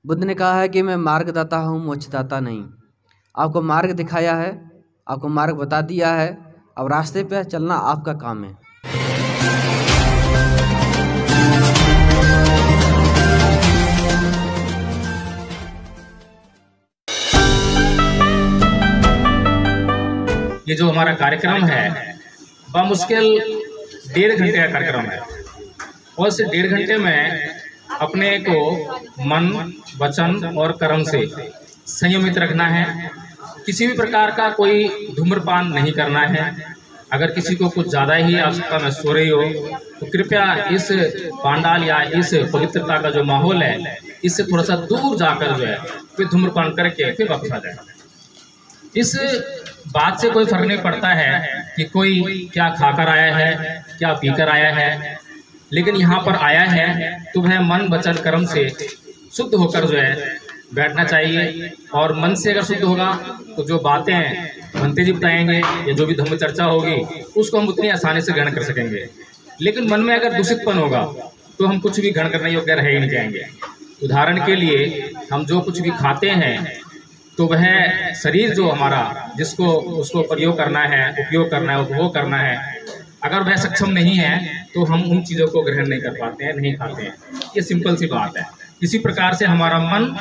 बुद्ध ने कहा है कि मैं मार्गदाता हूँ, मोक्षदाता नहीं। आपको मार्ग दिखाया है, आपको मार्ग बता दिया है, अब रास्ते पे चलना आपका काम है। ये जो हमारा कार्यक्रम है वह मुश्किल 1.5 घंटे का कार्यक्रम है और इस 1.5 घंटे में अपने को मन, वचन और कर्म से संयमित रखना है। किसी भी प्रकार का कोई धूम्रपान नहीं करना है। अगर किसी को कुछ ज़्यादा ही आवश्यकता महसूस हो रही हो तो कृपया इस पांडाल या इस पवित्रता का जो माहौल है इससे थोड़ा सा दूर जाकर जो है फिर धूम्रपान करके फिर वापस आ जाए। इस बात से कोई फर्क नहीं पड़ता है कि कोई क्या खाकर आया है, क्या पीकर आया है, लेकिन यहाँ पर आया है तो वह मन, वचन, कर्म से शुद्ध होकर जो है बैठना चाहिए। और मन से अगर शुद्ध होगा तो जो बातें भंते जी बताएंगे या जो भी धम्म चर्चा होगी उसको हम उतनी आसानी से ग्रहण कर सकेंगे। लेकिन मन में अगर दूषितपन होगा तो हम कुछ भी ग्रहण करने योग्य रह ही नहीं जाएंगे। उदाहरण के लिए हम जो कुछ भी खाते हैं तो वह शरीर जो हमारा जिसको उसको प्रयोग करना है, उपयोग करना है, उपभोग करना है, अगर वह सक्षम नहीं है तो हम उन चीज़ों को ग्रहण नहीं कर पाते हैं, नहीं खाते हैं। ये सिंपल सी बात है। इसी प्रकार से हमारा मन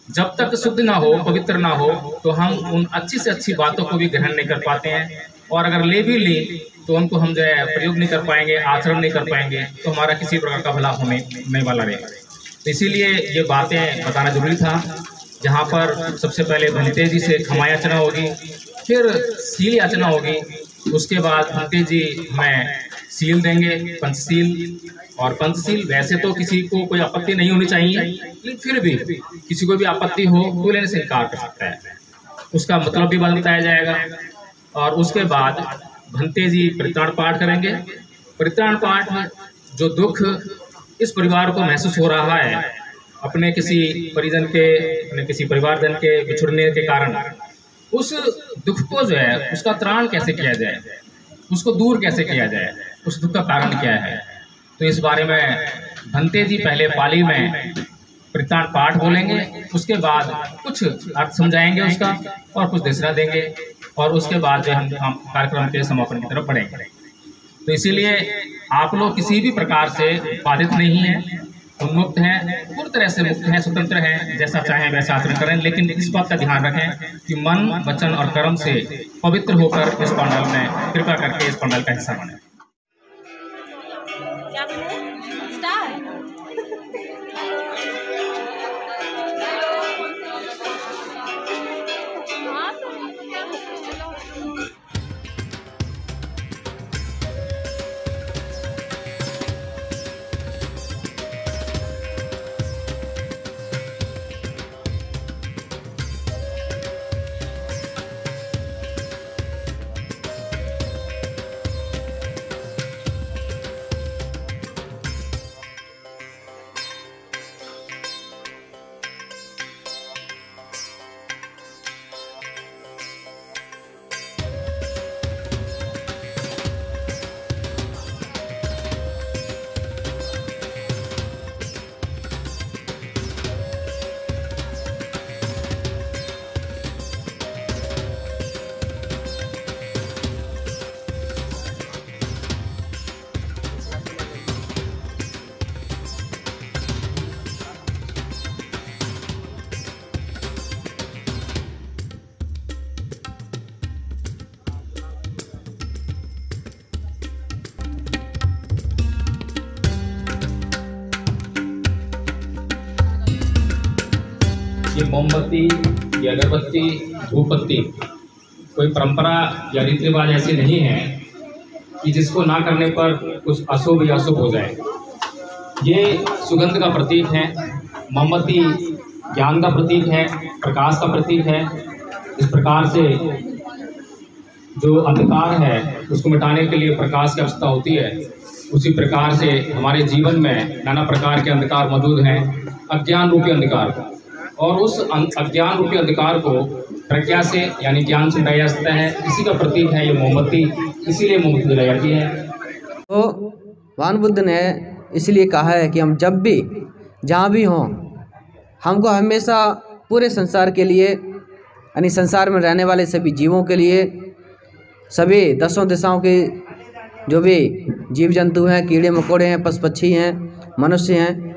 जब तक शुद्ध ना हो, पवित्र ना हो, तो हम उन अच्छी से अच्छी बातों को भी ग्रहण नहीं कर पाते हैं। और अगर ले भी ली तो उनको हम जो है प्रयोग नहीं कर पाएंगे, आचरण नहीं कर पाएंगे, तो हमारा किसी प्रकार का भला होने नहीं वाला रहेगा। तो इसीलिए ये बातें बताना जरूरी था। जहाँ पर सबसे पहले भंते जी से खमा याचना होगी, फिर सील याचना होगी, उसके बाद भंते जी हमें सील देंगे, पंचशील। और पंचशील वैसे तो किसी को कोई आपत्ति नहीं होनी चाहिए, लेकिन फिर भी किसी को भी आपत्ति हो तो लेने से इनकार कर सकता है। उसका मतलब भी बाद बताया जाएगा। और उसके बाद भंते जी परित्राण पाठ करेंगे। परित्राण पाठ में जो दुख इस परिवार को महसूस हो रहा है अपने किसी परिजन के, अपने किसी परिवारजन के बिछुड़ने के कारण, उस दुख को जो है उसका त्राण कैसे किया जाए, उसको दूर कैसे किया जाए, उस दुख का कारण क्या है, तो इस बारे में भंते जी पहले पाली में परित्राण पाठ बोलेंगे, उसके बाद कुछ अर्थ समझाएंगे उसका और कुछ दक्षिणा देंगे और उसके बाद जो हम कार्यक्रम के समापन की तरफ बढ़ेंगे। तो इसीलिए आप लोग किसी भी प्रकार से बाधित नहीं हैं, उन्मुक्त हैं, पूरी तरह से मुक्त हैं, स्वतंत्र हैं, जैसा चाहें वैसा आचरण करें। लेकिन इस बात का ध्यान रखें कि मन, वचन और कर्म से पवित्र होकर इस पंडाल में कृपा करके इस पंडाल का हिस्सा बने। ये मोमबत्ती या अगरबत्ती, धूपबत्ती कोई परंपरा या रीति रिवाज ऐसे नहीं है कि जिसको ना करने पर कुछ अशुभ या शुभ हो जाए। ये सुगंध का प्रतीक है। मोमबत्ती ज्ञान का प्रतीक है, प्रकाश का प्रतीक है। इस प्रकार से जो अंधकार है उसको मिटाने के लिए प्रकाश की आवश्यकता होती है। उसी प्रकार से हमारे जीवन में नाना प्रकार के अंधकार मौजूद हैं, अज्ञान रूपी अंधकार, और उस अज्ञान रूपी अंधकार को प्रज्ञा से यानी ज्ञान से मिटाया जा सकता है। इसी का प्रतीक है ये मोमबत्ती, इसीलिए मोमबत्ती जलाई जाती है। तो भगवान बुद्ध ने इसलिए कहा है कि हम जब भी जहाँ भी हों हमको हमेशा पूरे संसार के लिए, यानी संसार में रहने वाले सभी जीवों के लिए, सभी 10 दिशाओं के जो भी जीव जंतु हैं, कीड़े मकोड़े हैं, पशु पक्षी हैं, मनुष्य हैं,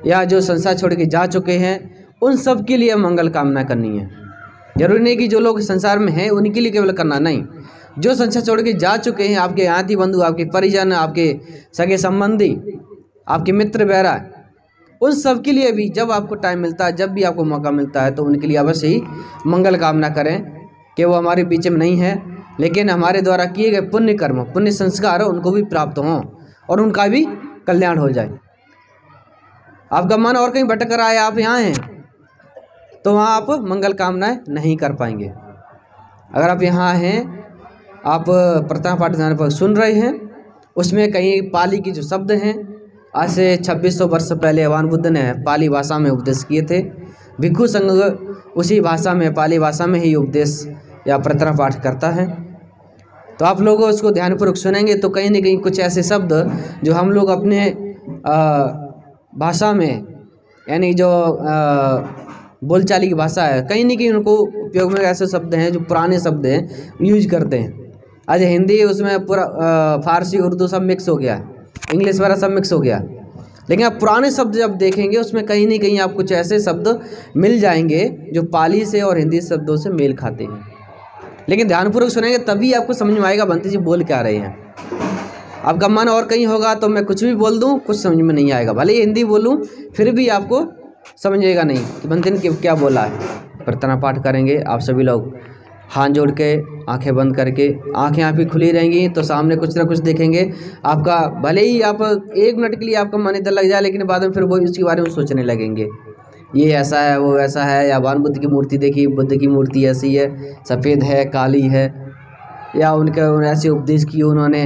या जो संसार छोड़ के जा चुके हैं, उन सब के लिए मंगल कामना करनी है। जरूरी नहीं कि जो लोग संसार में हैं उनके लिए केवल करना, नहीं, जो संसार छोड़ के जा चुके हैं, आपके आती बंधु, आपके परिजन, आपके सगे संबंधी, आपके मित्र वगैरह, उन सब के लिए भी जब आपको टाइम मिलता है, जब भी आपको मौका मिलता है, तो उनके लिए अवश्य ही मंगल कामना करें कि वो हमारे बीच में नहीं है, लेकिन हमारे द्वारा किए गए पुण्य कर्म, पुण्य संस्कार उनको भी प्राप्त हों और उनका भी कल्याण हो जाए। आपका मन और कहीं भटक रहा है, आप यहाँ हैं, तो वहाँ आप मंगल कामनाएं नहीं कर पाएंगे। अगर आप यहाँ हैं, आप प्रथम पाठ ध्यान पर सुन रहे हैं, उसमें कहीं पाली की जो शब्द हैं, आज से 2600 वर्ष पहले भगवान बुद्ध ने पाली भाषा में उपदेश किए थे। भिक्षु संघ उसी भाषा में, पाली भाषा में ही उपदेश या प्रथम पाठ करता है। तो आप लोग उसको ध्यानपूर्वक सुनेंगे तो कहीं न कहीं कुछ ऐसे शब्द जो हम लोग अपने भाषा में, यानी जो बोलचाली की भाषा है, कहीं न कहीं उनको उपयोग में ऐसे शब्द हैं जो पुराने शब्द हैं, यूज करते हैं। आज हिंदी उसमें पूरा फारसी उर्दू सब मिक्स हो गया, इंग्लिश वगैरह सब मिक्स हो गया, लेकिन आप पुराने शब्द जब देखेंगे उसमें कहीं न कहीं आप कुछ ऐसे शब्द मिल जाएंगे जो पाली से और हिंदी शब्दों से मेल खाते हैं। लेकिन ध्यानपूर्वक सुनेंगे तभी आपको समझ में आएगा बंटी जी बोल क्या रहे हैं। आपका मन और कहीं होगा तो मैं कुछ भी बोल दूं, कुछ समझ में नहीं आएगा, भले ही हिंदी बोलूं फिर भी आपको समझेगा नहीं कि बंटी ने क्या बोला है। प्रार्थना पाठ करेंगे आप सभी लोग, हाथ जोड़ के, आंखें बंद करके, आंखें आपकी खुली रहेंगी तो सामने कुछ ना कुछ देखेंगे। आपका भले ही आप 1 मिनट के लिए आपका मन इधर लग जाए, लेकिन बाद में फिर वो उसके बारे में सोचने लगेंगे, ये ऐसा है, वो ऐसा है, या भगवान बुद्ध की मूर्ति देखी, बुद्ध की मूर्ति ऐसी है, सफ़ेद है, काली है, या उनके ऐसे उपदेश किए उन्होंने।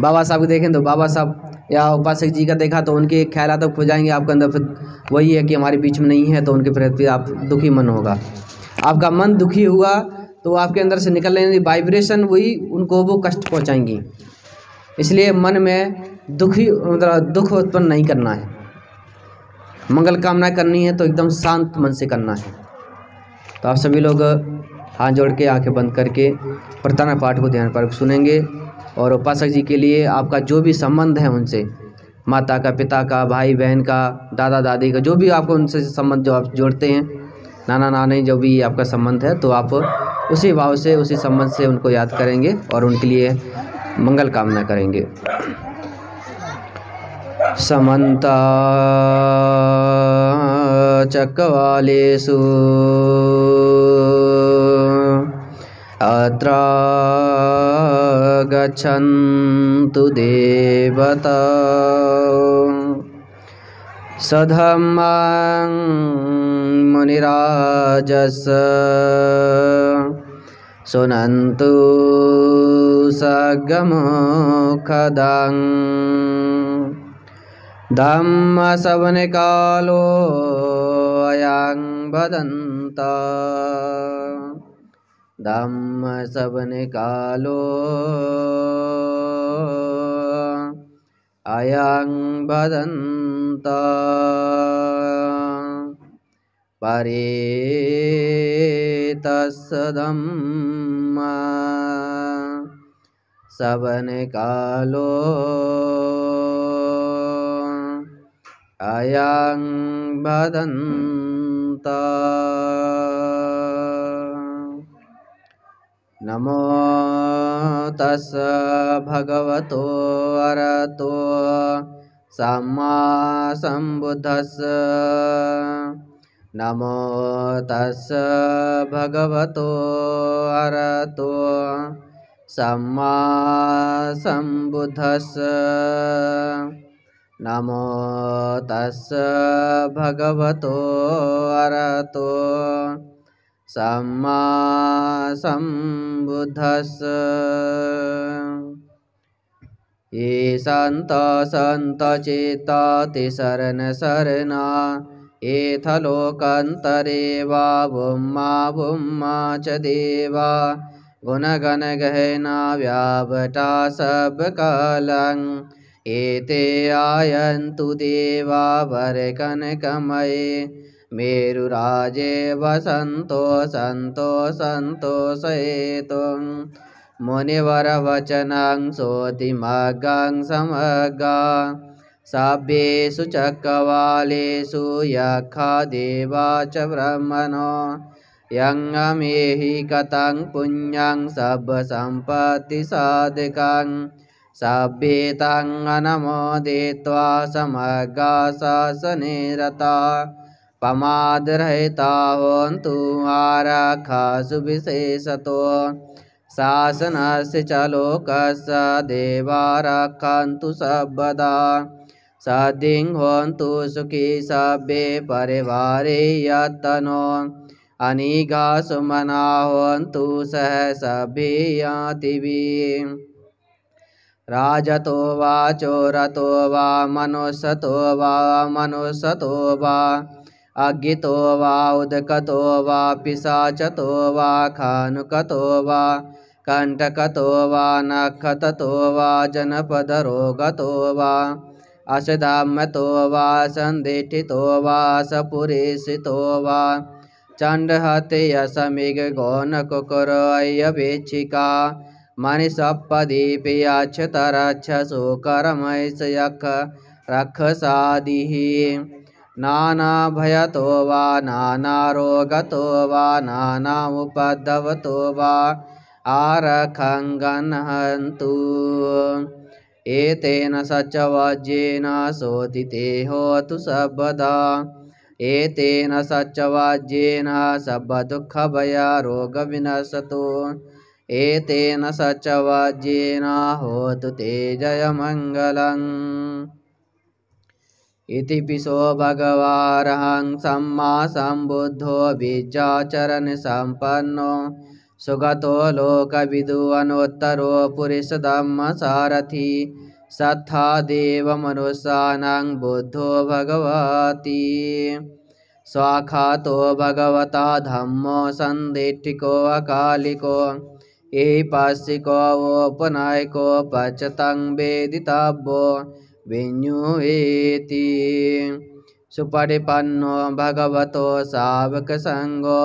बाबा साहब को देखें तो बाबा साहब या उपासक जी का देखा तो उनके ख्याल तक खो जाएंगे आपके अंदर, फिर वही है कि हमारे बीच में नहीं है, तो उनके प्रति आप दुखी मन होगा। आपका मन दुखी हुआ तो आपके अंदर से निकलने वाली वाइब्रेशन वही उनको वो कष्ट पहुंचाएंगी। इसलिए मन में मतलब दुख उत्पन्न नहीं करना है। मंगल कामना करनी है तो एकदम शांत मन से करना है। तो आप सभी लोग हाथ जोड़ के, आंखें बंद करके प्रार्थना पाठ को ध्यानपूर्वक सुनेंगे। और उपासक जी के लिए आपका जो भी संबंध है उनसे, माता का, पिता का, भाई बहन का, दादा दादी का, जो भी आपको उनसे संबंध जो आप जोड़ते हैं, नाना नानी, जो भी आपका संबंध है, तो आप उसी भाव से, उसी संबंध से उनको याद करेंगे और उनके लिए मंगल कामना करेंगे। समन्ता चक्रवालेषु अत्र गच्छन्तु देवता सधम्मं मुनिराजस सुनन्तु सगमुखदं धम्म सवन कालो अयं बदन्ता धम्म सवन कालो अयं बदन्ता परेतस्य धम्म सवन कालो अयं बदन्ता। नमो तस्य भगवतो अरहतो सम्मा सम्बुद्धस्य नमो तस्य भगवतो अरहतो सम्मा सम्बुद्धस्य नमो तस्य भगवतो अरहतो सम्मा सम्बुद्धस्य। ये संत चेता ते शरण शरणा एथ लोकांतरे वा बुम्मा च देवा गुण गण गहना व्यावटा सब कालं एते आयन्तु देवा वरकनकमये मेरुराजे वसन्तो सन्तोषयेतु मुनिवरवचनं सोतिमग्गं समग्गा सभ्येषु चक्रवालेषु यक्षा देवा च ब्रह्मणो यङ्गमेहि कतं पुण्यं सर्वसम्पत्तिसाधकं सभ्येतं अनुमोदयित्वा समग्गा शासने रता प्रमादरहिता होन्तु आरक्षासु विशेषतो शासनस्य च लोकस्य देवा रक्षन्तु सर्वदा सद्धिं होन्तु सुखी सभ्ये परिवारे यत्तनो अनिगा सुमना होन्तु सह सभ्येयातिभिः राजतो वा चोरतो वा मनुष्यतो वा अज्ञितो वा उदकतो वा पिशाचतो वा खानुकतो वा कंटकतो वा नखततो वा जनपदरोगतो वा अशधाम्यतो वा संदिष्टितो वा सपुरेशितो वा चण्डहत्यसमिगौनकुकुरयवेक्षिका मणिसप्पदीपयाक्षतरक्षसुकरमयशयख रक्षसादिः नानाभयतो वा नानारोगतो वा नानामुपद्रवतो वा आरक्षङ्गन्हन्तु एतेन सच्चवाज्येन शोधिते होतु सर्वदा एतेन सच्चवाज्येन सर्वदुःखभयरोगविनशतु एतेन सच्चवाज्येन होतु ते जयमङ्गलम् इति पिशो भगवारहं सम्मा सम्बुद्धो विद्याचरणसम्पन्नो सुगतो लोकविदु अनुत्तरो पुरुषधम्मसारथि सत्था देवमनुष्याणां बुद्धो भगवति स्वाखातो भगवता धम्मो सन्दिष्टिको अकालिको एपासिको ओपनायको पचतं वेदितव्यो विन्युवेति सुपटिपन्नो भगवतो सावकसङ्गो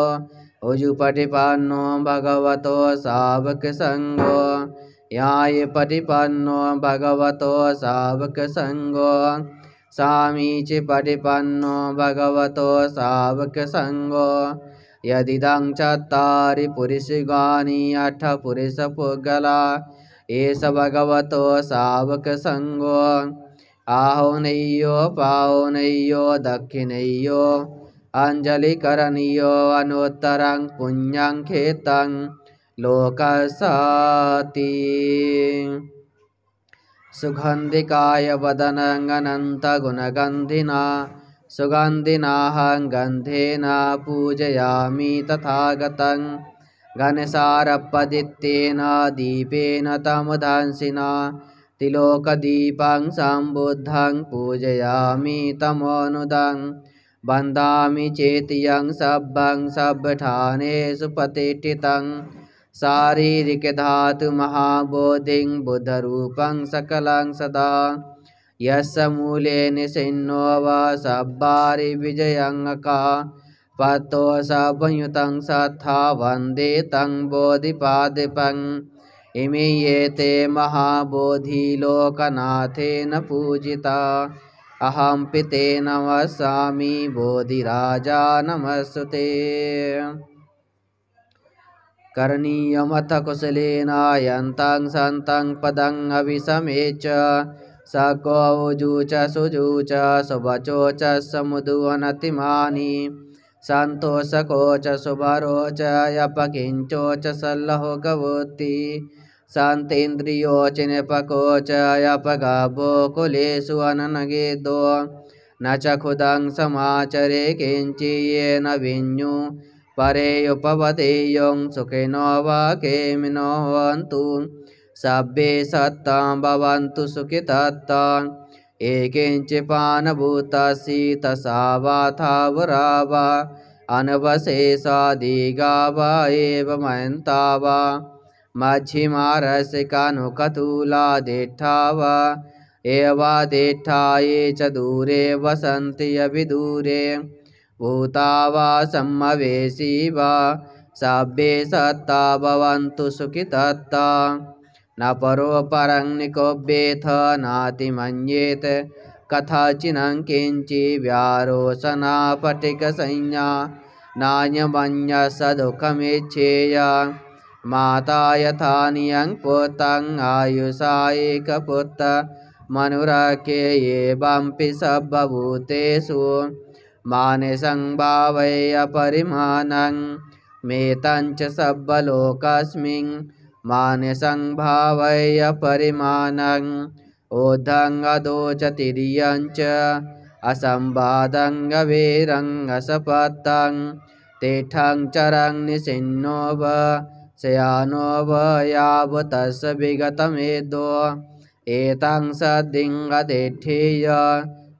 उजुपटिपन्नो भगवतो सावकसङ्गो यायपटिपन्नो भगवतो सावकसङ्गो सामीचिपटिपन्नो भगवतो सावकसङ्गो यदिदं चत्वारि पुरुषयुगानि अठ पुरुषपुद्गला एष भगवतो सावकसङ्गो आहोनय्यो पावनय्यो दक्षिणय्यो अंजलिकरणीयो अनुत्तरं पुण्यं खेतं लोकसाति सुगन्धिकाय वदनं अनन्तगुणगन्धिना सुगन्धिनाहं गन्धेन पूजयामि तथागतं घनसारपदित्येन दीपेन तमधांसिना तिलोकदीपं सम्बुद्धं पूजयामि तमोनुदं वन्दामि चेतियं सभ्यं सभ्यठानेषु प्रतिष्ठितं शारीरिकधातुमहाबोधिं बुद्धरूपं सकलं सदा यस्य मूले निषिन्नो वा सब्बारि विजयङ्का पतो सभयुतं सत्था वन्दे तं बोधिपादिपम् इमे ये ते महाबोधिलोकनाथेन पूजिता अहं पिते नमस्सामि बोधिराजा नमस्ते करणीयमथ कुशलेन यन्तं सन्तं पदं अभिसमेच सको उजूच सुजूच सुवचो च समुदुवनतिमानि सन्तोषको च सुभरो च यपकिञ्चो च सल्लहो गवोति शान्तेन्द्रियो च निपको च यपगाभो कुलेषु अननगेदो न च खुदं समाचरे किञ्चियेन विन्यु परे उपवदेयं सुखिनो वा केमिनो हन्तु सभ्ये सत्तां भवन्तु सुखितत्तां एकिञ्चिपानभूतसीतसा वा थावरा वा अनवशेषादिगा वा एवमयन्ता वा मध्यमा रसिकानुकतुला दिट्ठा वा एवादेष्ठा ये च दूरे वसन्ति अभिदूरे भूता वा सम्मवेशी वा सभ्ये सत्ता भवन्तु सुखितत्ता न परो परं निकोऽभ्येथ नातिमन्येत कथाचिनं किञ्चित् व्यारोचनापटिकसंज्ञा नान्यमन्यः स दुःखमिच्छेय माता यथा नियं पुत्रं आयुषा एकपुत्र मनुरके एवंपि सर्वभूतेषु मानसं भावय परिमाणं मेतं च सर्वलोकस्मिन् मानसं भावय परिमाणं ऊर्ध्वं अधो च तिर्यं च असंवादं गभीरं असपत्तं तीर्थं चरं निशिन्नो व शयानो व यावतस्य विगतमेदो एतं सद्दिं अदेठेय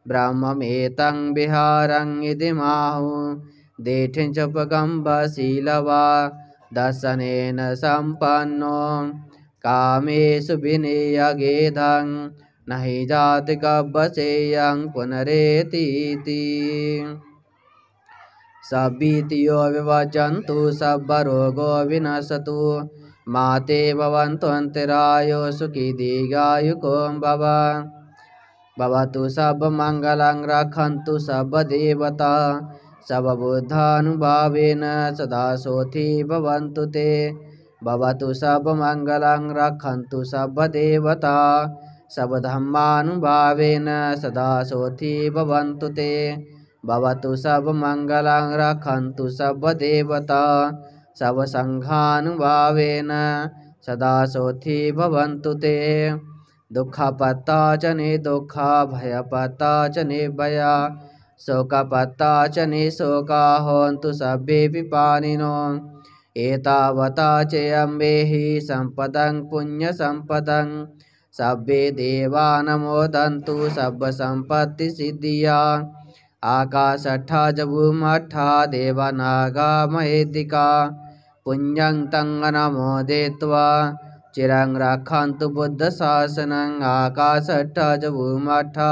ब्रह्ममेतं विहारं इति माहुः देठिं च पगम्बशीलवा दर्शनेन सम्पन्नो कामेषु विनियगेधं न हि जातिकवशेयं पुनरेतीति सभीतियो विभजन्तु सर्वरोगो विनशतु माते भवन्तु अन्तरायो सुखी दीर्घायुको भवतु सर्वमङ्गलं रक्षन्तु सर्वदेवता सर्वबुद्धानुभावेन सदा सोऽथि भवन्तु ते भवतु सर्वमङ्गलं रक्षन्तु सर्वदेवता सर्वधर्मानुभावेन सदा सोऽथि भवन्तु ते भवतु सर्वमङ्गलं रक्षन्तु सर्वदेवता सर्वसङ्घानुभावेन सदा सोऽथि भवन्तु ते दुःखपत्ता च निर्दुःखा भयपत्ता च निर्भया शोकपत्ता च निःशोका होन्तु सर्वे विपानिनो एतावता चेयं वेहि सम्पदं पुण्यसम्पदं सर्वे देवा नमोदन्तु सर्वसम्पत्तिसिद्धिया आकाशट्ठा च भूमट्ठा देवनागा महेदिका पुण्यं तं नमोदित्वा चिरं रक्षन्तु बुद्धशासनं आकाशट्ठा च भूमट्ठा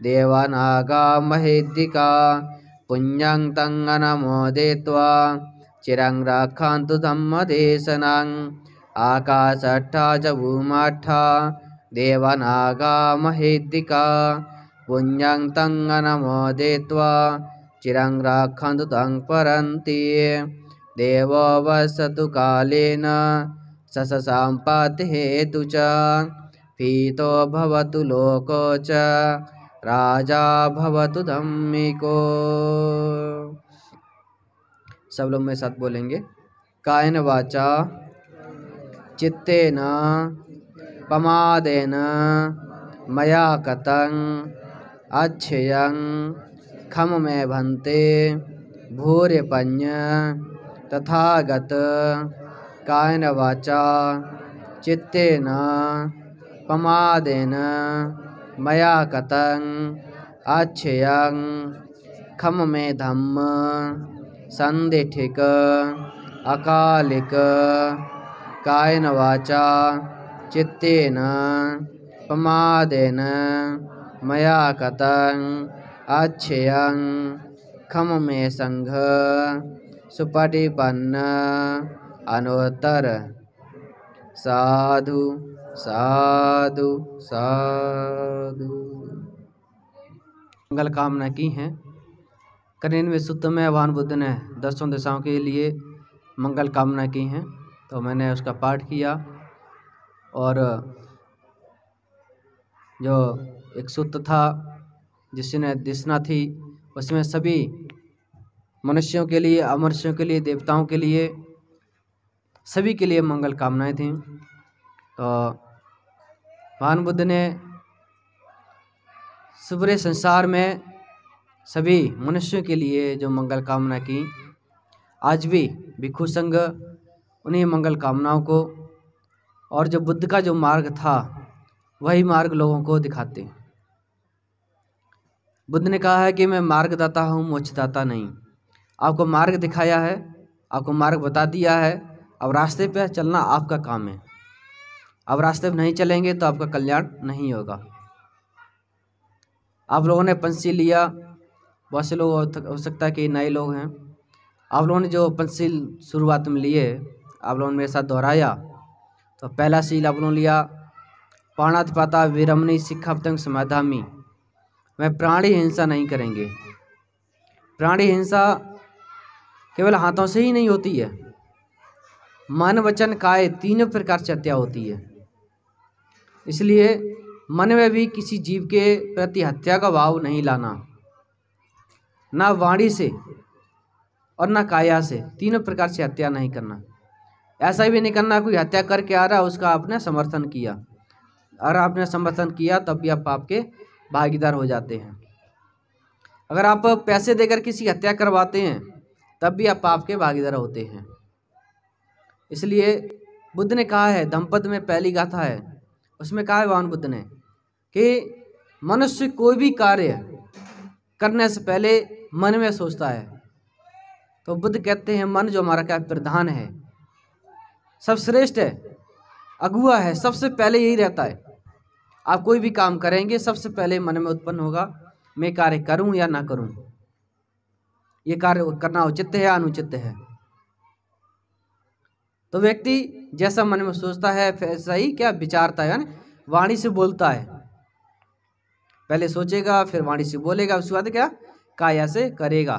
देवनागा महेदिका पुण्यं तं नमोदित्वा चिरं रक्षन्तु धम्मदेशनं आकाशट्ठा च भूमट्ठा देवनागा महेदिका पुण्यं तं नमोदित्वा चिरं रक्षन्तु तं परन्ति देवो वसतु कालेन ससम्पत्तिहेतु च पीतो भवतु लोको च राजा भवतु धम्मिको। सब लोग मेरे साथ बोलेंगे। कायेन वाचा चित्तेन प्रमादेन मया कृतं अच्छेयं खममे भन्ते भूर्यपञ्य तथागत कायेन वाचा चित्तेन प्रमादेन मया कृतं अच्छेयं खममे धम्म संदिठिक अकालिक कायेन वाचा चित्तेन प्रमादेन मया कृतं अच्छेयं खममे संघ सुपटिपन्न अनुत्तर साधु साधु साधु। मंगल कामना की हैं। करेन सूत्र में भगवान बुद्ध ने 10 दिशाओं के लिए मंगल कामना की हैं, तो मैंने उसका पाठ किया। और जो एक सूत्र था जिसने दिशना थी, उसमें सभी मनुष्यों के लिए, अमनुष्यों के लिए, देवताओं के लिए, सभी के लिए मंगल कामनाएं थीं। तो भगवान बुद्ध ने पूरे संसार में सभी मनुष्यों के लिए जो मंगल कामना की, आज भी भिक्षु संघ उन्हीं मंगल कामनाओं को और जो बुद्ध का जो मार्ग था वही मार्ग लोगों को दिखाते हैं। बुद्ध ने कहा है कि मैं मार्गदाता हूँ, मोक्षदाता नहीं। आपको मार्ग दिखाया है, आपको मार्ग बता दिया है, अब रास्ते पे चलना आपका काम है। अब रास्ते पे नहीं चलेंगे तो आपका कल्याण नहीं होगा। आप लोगों ने पंचशील लिया, बहुत से लोग हो सकता है कि नए लोग हैं, आप लोगों ने जो पंचशील शुरुआत में लिए, आप लोगों ने मेरे साथ दोहराया। तो पहला शील आप लोगों ने लिया, पाणातिपाता विरमणी शिक्षापतंग समाधामी, वह प्राणी हिंसा नहीं करेंगे। प्राणी हिंसा केवल हाथों से ही नहीं होती है, मन वचन काय तीनों प्रकार से हत्या होती है। इसलिए मन में भी किसी जीव के प्रति हत्या का भाव नहीं लाना, ना वाणी से और ना काया से, तीनों प्रकार से हत्या नहीं करना। ऐसा भी नहीं करना कोई हत्या करके आ रहा है उसका आपने समर्थन किया, और आपने समर्थन किया तब भी आप पाप के भागीदार हो जाते हैं। अगर आप पैसे देकर किसी हत्या करवाते हैं तब भी आप पाप के भागीदार होते हैं। इसलिए बुद्ध ने कहा है, धम्मपद में पहली गाथा है, उसमें कहा है भगवान बुद्ध ने कि मनुष्य कोई भी कार्य करने से पहले मन में सोचता है। तो बुद्ध कहते हैं मन जो हमारा क्या प्रधान है, सब श्रेष्ठ है, अगुआ है, सबसे पहले यही रहता है। आप कोई भी काम करेंगे सबसे पहले मन में उत्पन्न होगा, मैं कार्य करूं या ना करूं, ये कार्य करना उचित है या अनुचित है। तो व्यक्ति जैसा मन में सोचता है वैसा ही क्या विचारता है, यानी वाणी से बोलता है। पहले सोचेगा फिर वाणी से बोलेगा, उसके बाद क्या काया से करेगा।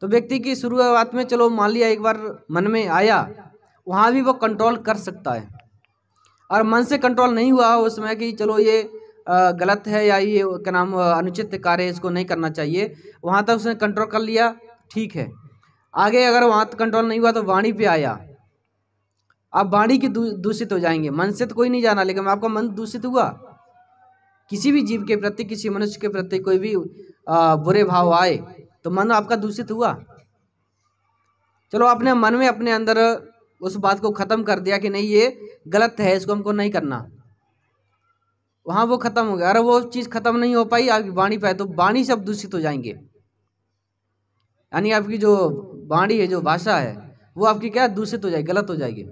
तो व्यक्ति की शुरुआत में चलो मान लिया एक बार मन में आया, वहाँ भी वो कंट्रोल कर सकता है। और मन से कंट्रोल नहीं हुआ उसमें कि चलो ये गलत है या ये क्या नाम अनुचित कार्य है, इसको नहीं करना चाहिए, वहाँ तक उसने कंट्रोल कर लिया, ठीक है। आगे अगर वहाँ तक कंट्रोल नहीं हुआ तो वाणी पे आया, आप वाणी की दूषित हो जाएंगे। मन से तो कोई नहीं जाना, लेकिन आपका मन दूषित हुआ, किसी भी जीव के प्रति, किसी मनुष्य के प्रति कोई भी बुरे भाव आए तो मन आपका दूषित हुआ। चलो आपने मन में अपने अंदर उस बात को ख़त्म कर दिया कि नहीं ये गलत है, इसको हमको नहीं करना, वहाँ वो ख़त्म हो गया। अरे वो चीज़ ख़त्म नहीं हो पाई आपकी वाणी पे, तो वाणी से आप दूषित हो जाएंगे। यानी आपकी जो वाणी है, जो भाषा है, वो आपकी क्या दूषित हो जाएगी, गलत हो जाएगी।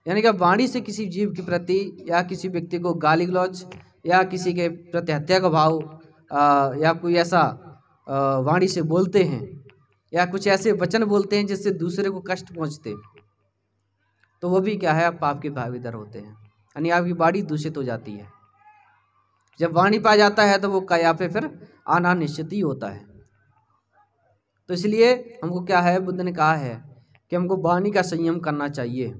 यानी कि वाणी से किसी जीव के प्रति या किसी व्यक्ति को गाली गलौज या किसी के प्रति हत्या का भाव या कोई ऐसा वाणी से बोलते हैं या कुछ ऐसे वचन बोलते हैं जिससे दूसरे को कष्ट पहुंचते, तो वो भी क्या है, आप पाप के भागीदार होते हैं। यानी आपकी वाणी दूषित हो जाती है। जब वाणी पा जाता है तो वो काया पे फिर आना निश्चित ही होता है। तो इसलिए हमको क्या है, बुद्ध ने कहा है कि हमको वाणी का संयम करना चाहिए।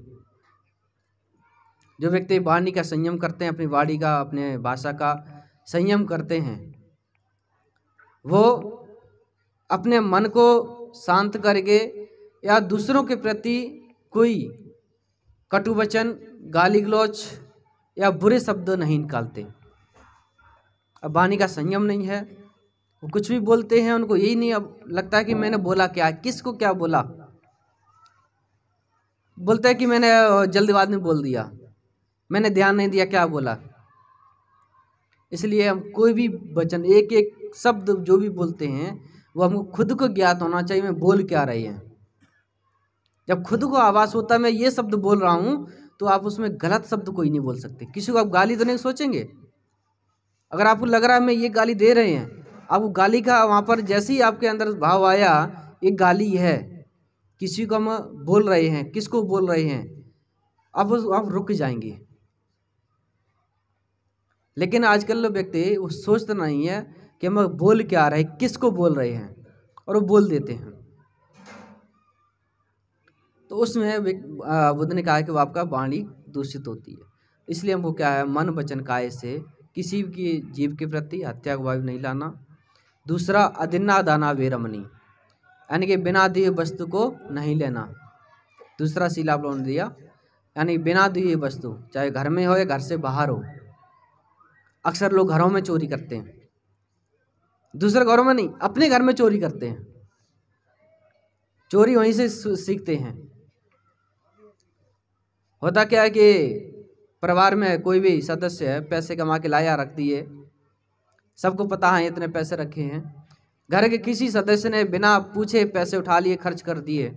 जो व्यक्ति वाणी का संयम करते हैं, अपनी वाणी का, अपने भाषा का संयम करते हैं, वो अपने मन को शांत करके या दूसरों के प्रति कोई कटु वचन, गाली गलौज या बुरे शब्द नहीं निकालते। अब वाणी का संयम नहीं है, वो कुछ भी बोलते हैं, उनको यही नहीं अब लगता है कि मैंने बोला क्या, किसको क्या बोला। बोलते हैं कि मैंने जल्दबाजी में बोल दिया, मैंने ध्यान नहीं दिया क्या बोला। इसलिए हम कोई भी वचन, एक एक शब्द जो भी बोलते हैं वो हमको खुद को ज्ञात होना चाहिए मैं बोल क्या रही हैं। जब खुद को आवाज़ होता है मैं ये शब्द बोल रहा हूँ, तो आप उसमें गलत शब्द कोई नहीं बोल सकते। किसी को आप गाली तो नहीं सोचेंगे। अगर आपको लग रहा है मैं ये गाली दे रहे हैं, आप वो गाली का वहाँ पर जैसे ही आपके अंदर भाव आया ये गाली है, किसी को हम बोल रहे हैं, किसको बोल रहे हैं, आप रुक जाएंगे। लेकिन आजकल व्यक्ति वो सोचता नहीं है कि हम बोल क्या रहे, किसको बोल रहे हैं, और वो बोल देते हैं। तो उसमें बुद्ध ने कहा कि वो आपका वाणी दूषित होती है। इसलिए हमको क्या है, मन वचन काया से किसी की जीव के प्रति हत्या का भाव नहीं लाना। दूसरा, अदिन्ना दाना वेरमनी, यानी कि बिना दिए वस्तु को नहीं लेना। दूसरा शील आप लोगों ने दिया, यानी बिना दिए वस्तु, चाहे घर में हो या घर से बाहर हो। अक्सर लोग घरों में चोरी करते हैं, दूसरे घरों में नहीं, अपने घर में चोरी करते हैं। चोरी वहीं से सीखते हैं। होता क्या है कि परिवार में कोई भी सदस्य है, पैसे कमा के लाया, रख दिए, सबको पता है इतने पैसे रखे हैं। घर के किसी सदस्य ने बिना पूछे पैसे उठा लिए, खर्च कर दिए।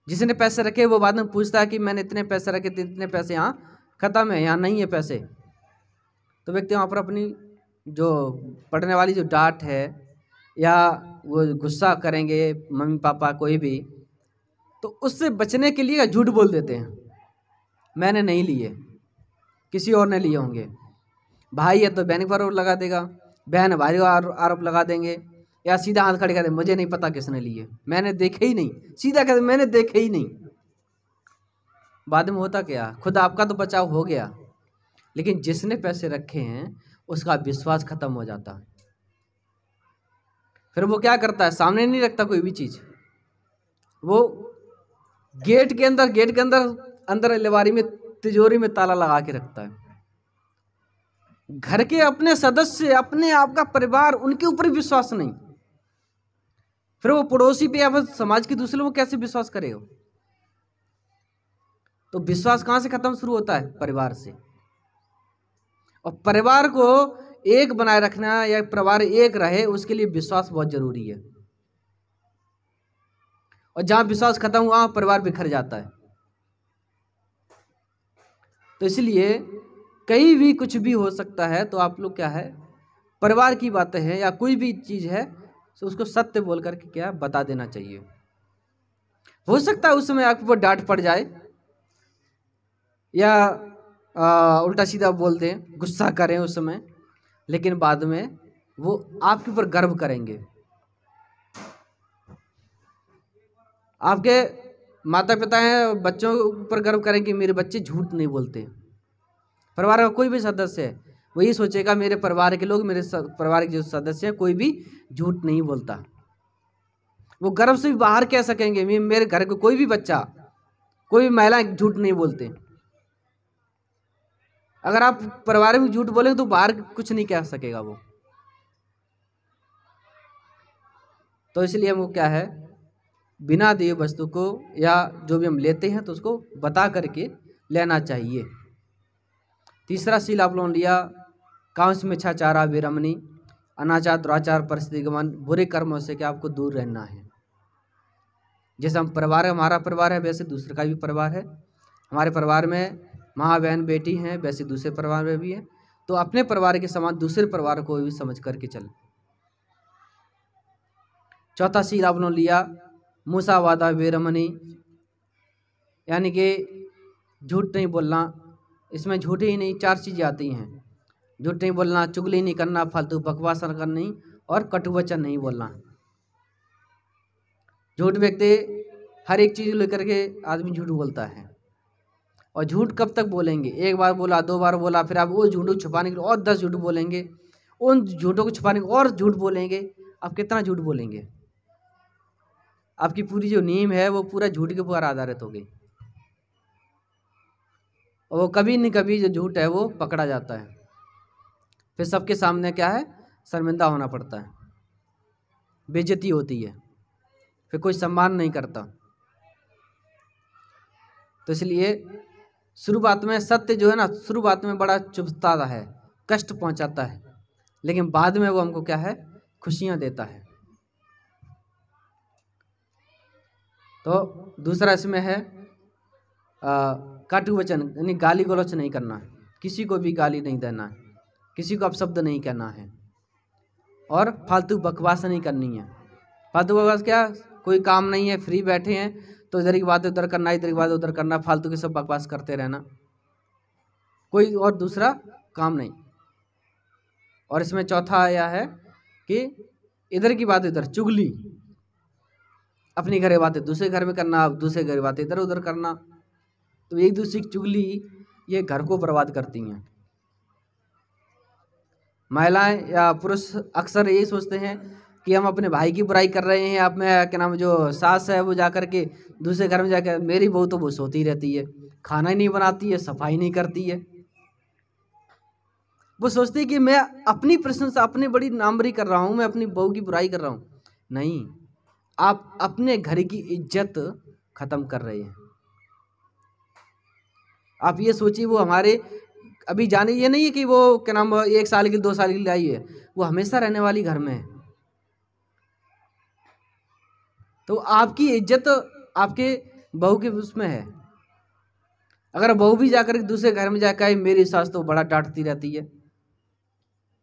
जिसने पैसे रखे वो बाद में पूछता है कि मैंने इतने पैसे रखे थे, इतने पैसे यहाँ खत्म है, यहाँ नहीं है पैसे। तो व्यक्ति वहाँ पर अपनी जो पड़ने वाली जो डांट है या वो गुस्सा करेंगे मम्मी पापा कोई भी, तो उससे बचने के लिए झूठ बोल देते हैं, मैंने नहीं लिए, किसी और ने लिए होंगे। भाई है तो बहन पर आरोप लगा देगा, बहन भाई आरोप लगा देंगे, या सीधा हाथ खड़े कर दे मुझे नहीं पता किसने लिए, मैंने देखे ही नहीं, सीधा कहते मैंने देखे ही नहीं। बाद में होता क्या, खुद आपका तो बचाव हो गया, लेकिन जिसने पैसे रखे हैं उसका विश्वास खत्म हो जाता है। फिर वो क्या करता है, सामने नहीं रखता कोई भी चीज, वो गेट के अंदर अलमारी में तिजोरी में ताला लगा के रखता है। घर के अपने सदस्य, अपने आपका परिवार, उनके ऊपर विश्वास नहीं, फिर वो पड़ोसी पे या फिर समाज के दूसरे लोग कैसे विश्वास करेगा। तो विश्वास कहां से खत्म शुरू होता है, परिवार से। और परिवार को एक बनाए रखना या परिवार एक रहे उसके लिए विश्वास बहुत जरूरी है। और जहां विश्वास खत्म हुआ वहां परिवार बिखर जाता है। तो इसलिए कहीं भी कुछ भी हो सकता है, तो आप लोग क्या है, परिवार की बातें हैं या कोई भी चीज है तो उसको सत्य बोल करके क्या बता देना चाहिए। हो सकता है उस समय आपके ऊपर डांट पड़ जाए या उल्टा सीधा बोल दें, गुस्सा करें उस समय, लेकिन बाद में वो आपके ऊपर गर्व करेंगे। आपके माता पिता हैं, बच्चों के ऊपर गर्व करेंगे मेरे बच्चे झूठ नहीं बोलते। परिवार का कोई भी सदस्य है वो ये सोचेगा मेरे परिवार के लोग, मेरे परिवार के जो सदस्य हैं कोई भी झूठ नहीं बोलता। वो गर्व से भी बाहर कह सकेंगे मेरे घर के कोई भी बच्चा, कोई भी महिला झूठ नहीं बोलते। अगर आप परिवार में झूठ बोलेंगे तो बाहर कुछ नहीं कह सकेगा वो। तो इसलिए वो क्या है, बिना दिए वस्तु को या जो भी हम लेते हैं तो उसको बता करके लेना चाहिए। तीसरा सील आप लोगों ने लिया, कांस मिच्छाचारा विरमणी, अनाचार दुराचार परिस्थिति गमन, बुरे कर्मों से क्या आपको दूर रहना है। जैसे हम परिवार, हमारा परिवार है वैसे दूसरे का भी परिवार है। हमारे परिवार में माँ बहन बेटी हैं वैसे दूसरे परिवार में भी है, तो अपने परिवार के समान दूसरे परिवार को भी समझ करके चल। चौथा सील आप लोगों ने लिया, मूसावादा विरमणी, यानी कि झूठ नहीं बोलना। इसमें झूठ ही नहीं, चार चीज़ें आती हैं, झूठ नहीं बोलना, चुगली नहीं करना, फालतू बकवास करनी और कटु वचन नहीं बोलना। झूठ व्यक्ति हर एक चीज़ लेकर के आदमी झूठ बोलता है। और झूठ कब तक बोलेंगे, एक बार बोला, दो बार बोला, फिर आप वो झूठ छुपाने के लिए और 10 झूठ बोलेंगे, उन झूठों को छुपाने को और झूठ बोलेंगे। आप कितना झूठ बोलेंगे, आपकी पूरी जो नींव है वो पूरा झूठ के ऊपर आधारित हो गई। और वो कभी नहीं कभी जो झूठ है वो पकड़ा जाता है, फिर सबके सामने क्या है, शर्मिंदा होना पड़ता है, बेइज्जती होती है, फिर कोई सम्मान नहीं करता। तो इसलिए शुरुआत में सत्य जो है ना, शुरुआत में बड़ा चुभता है, कष्ट पहुंचाता है, लेकिन बाद में वो हमको क्या है, खुशियां देता है। तो दूसरा इसमें है काटू वचन, यानी गाली गलौच नहीं करना है, किसी को भी गाली नहीं देना है, किसी को अपशब्द नहीं कहना है, और फालतू बकवास नहीं करनी है। फालतू बकवास क्या, कोई काम नहीं है, फ्री बैठे हैं तो इधर की बात उधर करना, इधर की बात उधर करना, फालतू की सब बकवास करते रहना, कोई और दूसरा काम नहीं। और इसमें चौथा आया है कि इधर की बात इधर, चुगली, अपनी घर की बातें दूसरे घर में करना, दूसरे घर की बातें इधर उधर करना। तो एक दूसरे की चुगली ये घर को बर्बाद करती हैं। महिलाएं या पुरुष अक्सर यही सोचते हैं कि हम अपने भाई की बुराई कर रहे हैं, अब मैं क्या नाम, जो सास है वो जाकर के दूसरे घर में जाकर, मेरी बहू तो वो सोती रहती है, खाना ही नहीं बनाती है, सफाई नहीं करती है। वो सोचती है कि मैं अपनी प्रशंसा, अपनी बड़ी नामवरी कर रहा हूँ, मैं अपनी बहू की बुराई कर रहा हूँ। नहीं, आप अपने घर की इज्जत खत्म कर रहे हैं। आप ये सोचिए, वो हमारे अभी जाने, ये नहीं है कि वो क्या नाम 1 साल की 2 साल की लाई है, वो हमेशा रहने वाली घर में है। तो आपकी इज्जत आपके बहू के उसमें है। अगर बहू भी जाकर दूसरे घर में जाकर मेरी सास तो बड़ा डांटती रहती है,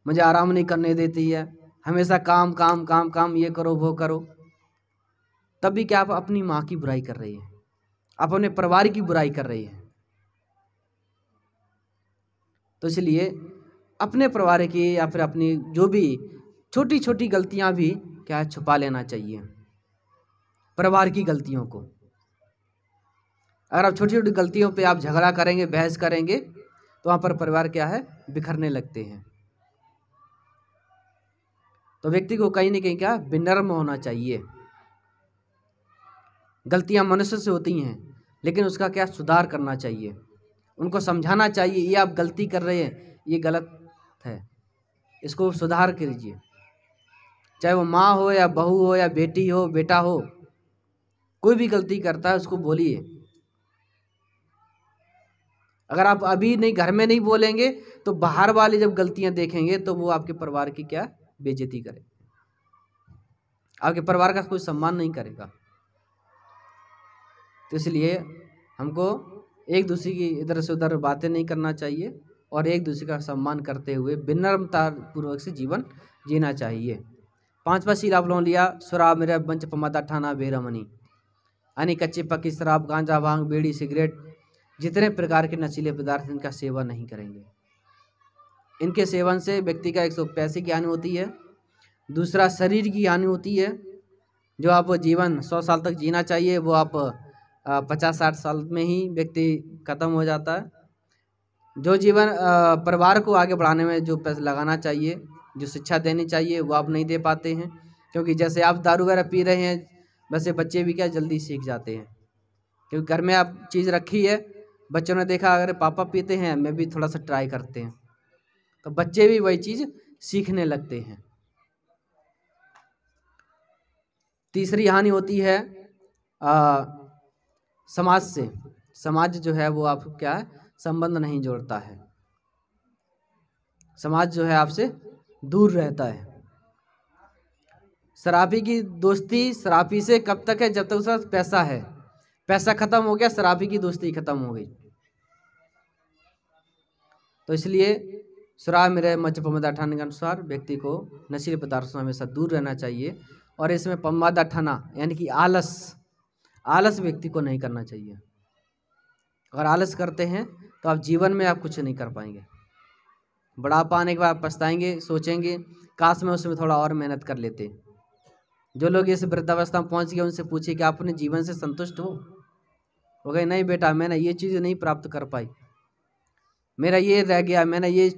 मुझे आराम नहीं करने देती है, हमेशा काम काम काम काम, ये करो वो करो, तब भी क्या आप अपनी माँ की बुराई कर रही हैं, आप अपने परिवार की बुराई कर रही हैं। तो इसलिए अपने परिवार की या फिर अपनी जो भी छोटी छोटी गलतियां भी क्या है छुपा लेना चाहिए, परिवार की गलतियों को। अगर आप छोटी छोटी गलतियों पे आप झगड़ा करेंगे, बहस करेंगे, तो वहाँ पर परिवार क्या है बिखरने लगते हैं। तो व्यक्ति को कहीं ना कहीं क्या विनम्र होना चाहिए। गलतियाँ मनुष्य से होती हैं, लेकिन उसका क्या सुधार करना चाहिए, उनको समझाना चाहिए ये आप गलती कर रहे हैं, ये गलत है, इसको सुधार कीजिए। चाहे वो माँ हो या बहू हो या बेटी हो बेटा हो, कोई भी गलती करता है उसको बोलिए। अगर आप अभी नहीं घर में नहीं बोलेंगे तो बाहर वाले जब गलतियां देखेंगे तो वो आपके परिवार की क्या बेइज्जती करें, आपके परिवार का कोई सम्मान नहीं करेगा। तो इसलिए हमको एक दूसरे की इधर से उधर बातें नहीं करना चाहिए और एक दूसरे का सम्मान करते हुए विनम्रता पूर्वक से जीवन जीना चाहिए। 5वां शील आप लोगों ने लिया, शराब मेरा बंच पमादा ठाना बेरमनी, यानी कच्चे पक्की शराब, गांजा, भांग, बीड़ी, सिगरेट, जितने प्रकार के नशीले पदार्थ इनका सेवन नहीं करेंगे। इनके सेवन से व्यक्ति का 100 पैसे की हानि होती है, दूसरा शरीर की हानि होती है। जो आप जीवन 100 साल तक जीना चाहिए वो आप 50-60 साल में ही व्यक्ति खत्म हो जाता है। जो जीवन परिवार को आगे बढ़ाने में जो पैसा लगाना चाहिए, जो शिक्षा देनी चाहिए, वो आप नहीं दे पाते हैं, क्योंकि जैसे आप दारू वगैरह पी रहे हैं वैसे बच्चे भी क्या जल्दी सीख जाते हैं, क्योंकि घर में आप चीज़ रखी है, बच्चों ने देखा अगर पापा पीते हैं मैं भी थोड़ा सा ट्राई करते हैं, तो बच्चे भी वही चीज़ सीखने लगते हैं। तीसरी हानि होती है समाज से। समाज जो है वो आप क्या है संबंध नहीं जोड़ता है, समाज जो है आपसे दूर रहता है। शराबी की दोस्ती शराबी से कब तक है, जब तक उसका पैसा है, पैसा खत्म हो गया शराबी की दोस्ती खत्म हो गई। तो इसलिए शराब मेरे मजपमदा ठाने के अनुसार व्यक्ति को नशीले पदार्थों से हमेशा दूर रहना चाहिए। और इसमें पमादा ठाना यानी कि आलस व्यक्ति को नहीं करना चाहिए। अगर आलस करते हैं तो आप जीवन में आप कुछ नहीं कर पाएंगे। बुढ़ापा आने के बाद पछताएंगे, सोचेंगे काश में उसमें थोड़ा और मेहनत कर लेते। जो लोग इस वृद्धावस्था में पहुंच गए उनसे पूछिए कि आप अपने जीवन से संतुष्ट हो? वो कहे नहीं बेटा, मैंने ये चीज़ नहीं प्राप्त कर पाई, मेरा ये रह गया, मैंने ये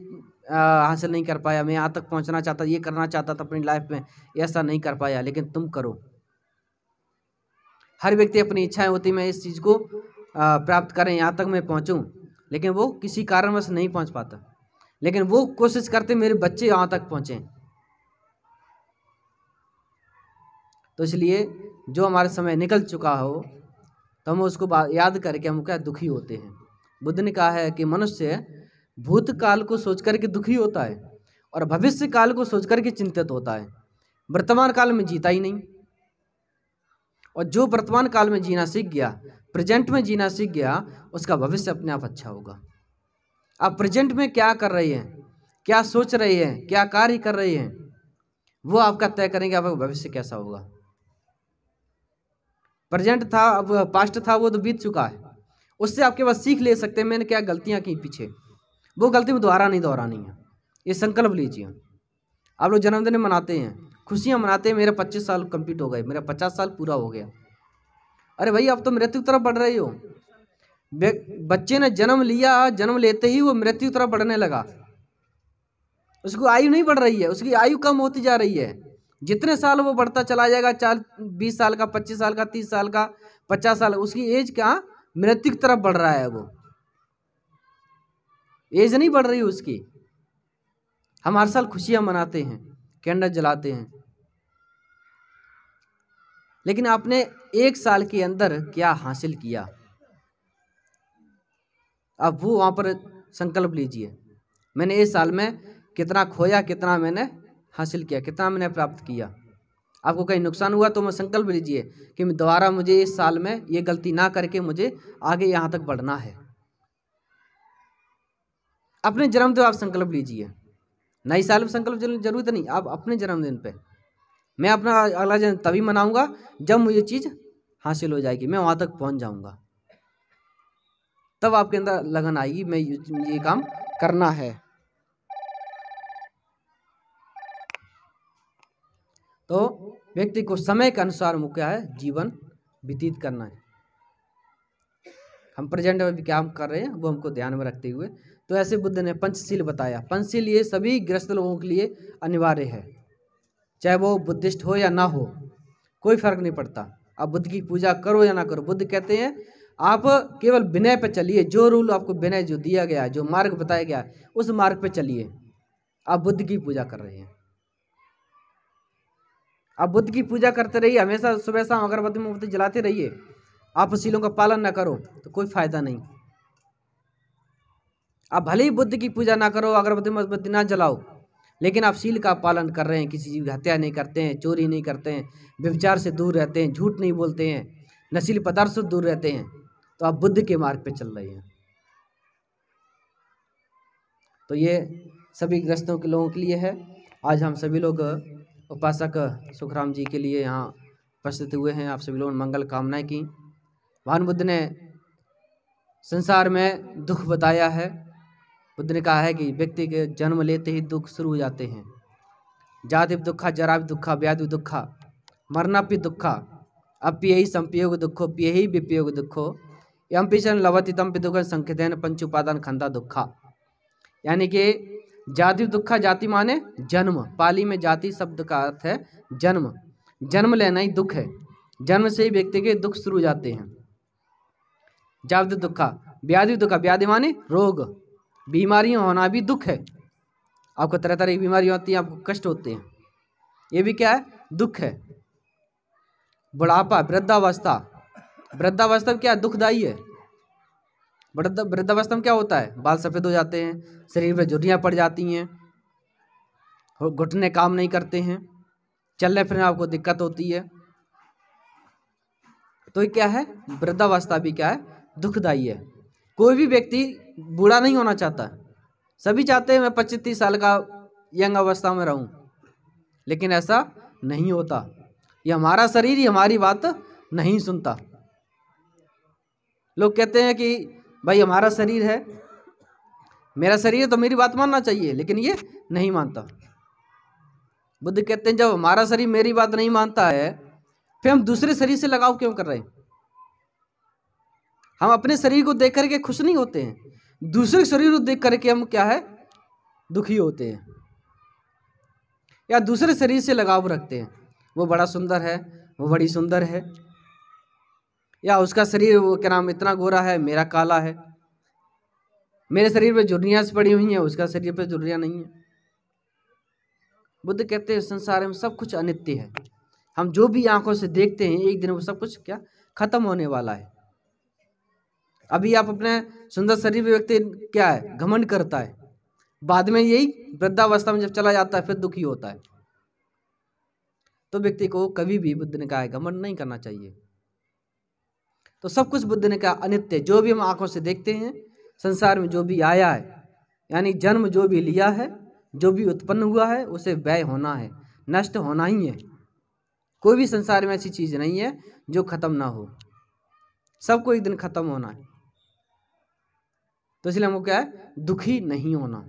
हासिल नहीं कर पाया, मैं यहाँ तक पहुँचना चाहता, ये करना चाहता था अपनी लाइफ में, ऐसा नहीं कर पाया, लेकिन तुम करो। हर व्यक्ति अपनी इच्छाएं होती मैं इस चीज़ को प्राप्त करें, यहाँ तक मैं पहुँचूँ, लेकिन वो किसी कारणवश नहीं पहुँच पाता, लेकिन वो कोशिश करते मेरे बच्चे यहाँ तक पहुँचें। तो इसलिए जो हमारा समय निकल चुका हो तो हम उसको याद करके हम क्या दुखी होते हैं। बुद्ध ने कहा है कि मनुष्य भूतकाल को सोच करके दुखी होता है और भविष्य काल को सोच करके चिंतित होता है, वर्तमान काल में जीता ही नहीं। और जो वर्तमान काल में जीना सीख गया, प्रेजेंट में जीना सीख गया, उसका भविष्य अपने आप अच्छा होगा। आप प्रेजेंट में क्या कर रहे हैं, क्या सोच रहे हैं, क्या कार्य कर रहे हैं, वो आपका तय करेंगे आपका भविष्य कैसा होगा। प्रेजेंट था, अब पास्ट था, वो तो बीत चुका है, उससे आपके पास सीख ले सकते हैं मैंने क्या गलतियां की पीछे, वो गलती में दोबारा नहीं दोहरानी है। ये संकल्प लीजिए। आप लोग जन्मदिन मनाते हैं, खुशियां मनाते हैं, मेरे 25 साल कंप्लीट हो गए, मेरा 50 साल पूरा हो गया। अरे भाई अब तो मृत्यु की तरफ बढ़ रही हो। बच्चे ने जन्म लिया, जन्म लेते ही वो मृत्यु की तरफ बढ़ने लगा, उसकी आयु नहीं बढ़ रही है, उसकी आयु कम होती जा रही है। जितने साल वो बढ़ता चला जाएगा, 20 साल का, 25 साल का, 30 साल का, 50 साल, उसकी एज क्या मृत्यु की तरफ बढ़ रहा है, वो एज नहीं बढ़ रही उसकी। हम हर साल खुशियां मनाते हैं, कैंडल जलाते हैं, लेकिन आपने 1 साल के अंदर क्या हासिल किया, अब वो वहां पर संकल्प लीजिए। मैंने इस साल में कितना खोया, कितना मैंने हासिल किया, कितना मैंने प्राप्त किया। आपको कहीं नुकसान हुआ तो मैं संकल्प लीजिए कि मैं दोबारा मुझे इस साल में ये गलती ना करके मुझे आगे यहाँ तक बढ़ना है। अपने जन्म तो आप संकल्प लीजिए, नई साल में संकल्प जरूरत नहीं, आप अपने जन्मदिन पे, मैं अपना अगला जन्म तभी मनाऊंगा जब मुझे चीज़ हासिल हो जाएगी, मैं वहाँ तक पहुँच जाऊंगा, तब आपके अंदर लगन आएगी, मैं ये काम करना है। तो व्यक्ति को समय के अनुसार वो क्या है, जीवन व्यतीत करना है। हम प्रेजेंट में क्या हम कर रहे हैं वो हमको ध्यान में रखते हुए, तो ऐसे बुद्ध ने पंचशील बताया। पंचशील ये सभी गृहस्थ लोगों के लिए अनिवार्य है, चाहे वो बुद्धिस्ट हो या ना हो, कोई फर्क नहीं पड़ता। आप बुद्ध की पूजा करो या ना करो, बुद्ध कहते हैं आप केवल विनय पर चलिए, जो रूल आपको विनय जो दिया गया है, जो मार्ग बताया गया है, उस मार्ग पे चलिए। आप बुद्ध की पूजा कर रहे हैं, आप बुद्ध की पूजा करते रहिए, हमेशा सुबह शाम अगरबत्ती मोमबत्ती जलाते रहिए, आप उसीलों का पालन ना करो तो कोई फायदा नहीं। आप भले ही बुद्ध की पूजा ना करो, अगरबत्ती मोमबत्ती ना जलाओ, लेकिन आप शील का पालन कर रहे हैं, किसी चीज़ की हत्या नहीं करते हैं, चोरी नहीं करते हैं, व्यभिचार से दूर रहते हैं, झूठ नहीं बोलते हैं, नशीले पदार्थ से दूर रहते हैं, तो आप बुद्ध के मार्ग पे चल रहे हैं। तो ये सभी गृहस्थों के लोगों के लिए है। आज हम सभी लोग उपासक सुखराम जी के लिए यहाँ उपस्थित हुए हैं, आप सभी लोगों ने मंगल कामनाएं की। भगवान बुद्ध ने संसार में दुख बताया है। बुद्ध ने कहा है कि व्यक्ति के जन्म लेते ही दुख शुरू हो जाते हैं। जाति दुखा, जरा दुखा, व्याधि दुखा, मरना भी दुखा, अप्ययी संपयोग दुखो, प्ययी विपयोग दुखो, यम पिशन लवति तम पिदुख संख्यन पंच उपादान खंदा दुखा। यानी कि जाति दुखा, जाति माने जन्म, पाली में जाति शब्द का अर्थ है जन्म, जन्म लेना ही दुख है, जन्म से ही व्यक्ति के दुख शुरू हो जाते हैं। जाति दुखा, व्याधि दुखा, व्याधि माने रोग, बीमारियां होना भी दुख है। आपको तरह तरह की बीमारियां होती हैं, आपको कष्ट होते हैं, ये भी क्या है, दुख है। बुढ़ापा, वृद्धावस्था, वृद्धावस्था क्या दुखदाई है। वृद्धावस्था में क्या होता है, बाल सफ़ेद हो जाते हैं, शरीर में झुर्रियाँ पड़ जाती हैं, घुटने काम नहीं करते हैं, चलने फिरने आपको दिक्कत होती है। तो ये क्या है, वृद्धावस्था भी क्या है, दुखदाई है। कोई भी व्यक्ति बूढ़ा नहीं होना चाहता, सभी चाहते हैं मैं 25-30 साल का यंग अवस्था में रहूं, लेकिन ऐसा नहीं होता। ये हमारा शरीर ही हमारी बात नहीं सुनता। लोग कहते हैं कि भाई हमारा शरीर है, मेरा शरीर है तो मेरी बात मानना चाहिए, लेकिन ये नहीं मानता। बुद्ध कहते हैं जब हमारा शरीर मेरी बात नहीं मानता है, फिर हम दूसरे शरीर से लगाव क्यों कर रहे हैं। हम अपने शरीर को देख करके खुश नहीं होते हैं, दूसरे शरीर को देख करके हम क्या है, दुखी होते हैं, या दूसरे शरीर से लगाव रखते हैं। वो बड़ा सुंदर है, वो बड़ी सुंदर है, या उसका शरीर वो क्या नाम इतना गोरा है, मेरा काला है, मेरे शरीर पे झुर्रियाँ पड़ी हुई हैं, उसका शरीर पे झुर्रियाँ नहीं है। बुद्ध कहते हैं संसार में सब कुछ अनित्य है। हम जो भी आंखों से देखते हैं, एक दिन वो सब कुछ क्या खत्म होने वाला है। अभी आप अपने सुंदर शरीर पे व्यक्ति क्या है, घमंड करता है, बाद में यही वृद्धावस्था में जब चला जाता है फिर दुखी होता है। तो व्यक्ति को कभी भी बुद्ध ने कहा है घमंड नहीं करना चाहिए। तो सब कुछ बुद्ध ने कहा अनित्य, जो भी हम आंखों से देखते हैं, संसार में जो भी आया है, यानी जन्म जो भी लिया है, जो भी उत्पन्न हुआ है, उसे व्यय होना है, नष्ट होना ही है। कोई भी संसार में ऐसी चीज़ नहीं है जो खत्म ना हो, सबको एक दिन खत्म होना है। तो इसलिए हमको क्या है, दुखी नहीं होना।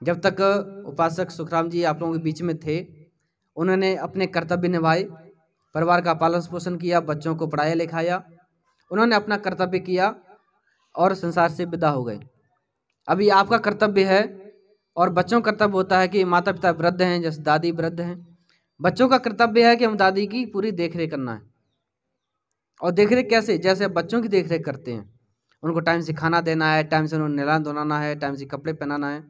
जब तक उपासक सुखराम जी आप लोगों के बीच में थे, उन्होंने अपने कर्तव्य निभाए, परिवार का पालन पोषण किया, बच्चों को पढ़ाया लिखाया, उन्होंने अपना कर्तव्य किया और संसार से विदा हो गए। अभी आपका कर्तव्य है और बच्चों का कर्तव्य होता है कि माता पिता वृद्ध हैं, जैसे दादी वृद्ध हैं, बच्चों का कर्तव्य है कि हम दादी की पूरी देखरेख करना है। और देखरेख कैसे, जैसे बच्चों की देखरेख करते हैं, उनको टाइम से खाना देना है, टाइम से उन्हें नहलाना धुलाना है, टाइम से कपड़े पहनाना है,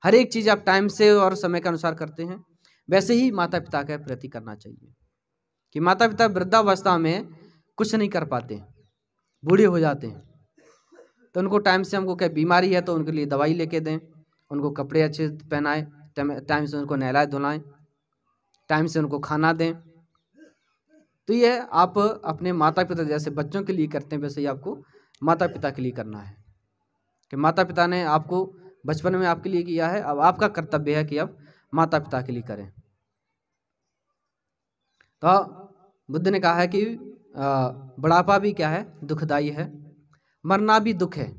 हर एक चीज़ आप टाइम से और समय के अनुसार करते हैं, वैसे ही माता पिता के प्रति करना चाहिए। कि माता पिता वृद्धावस्था में कुछ नहीं कर पाते, बूढ़े हो जाते हैं, तो उनको टाइम से, हमको क्या बीमारी है तो उनके लिए दवाई लेके दें, उनको कपड़े अच्छे पहनाएं, टाइम से उनको नहलाएं धुलाएं, टाइम से उनको खाना दें। तो ये आप अपने माता पिता जैसे बच्चों के लिए करते हैं, वैसे ही आपको माता पिता के लिए करना है। कि माता पिता ने आपको बचपन में आपके लिए किया है, अब आपका कर्तव्य है कि अब माता पिता के लिए करें। तो बुद्ध ने कहा है कि बुढ़ापा भी क्या है, दुखदाई है, मरना भी दुख है।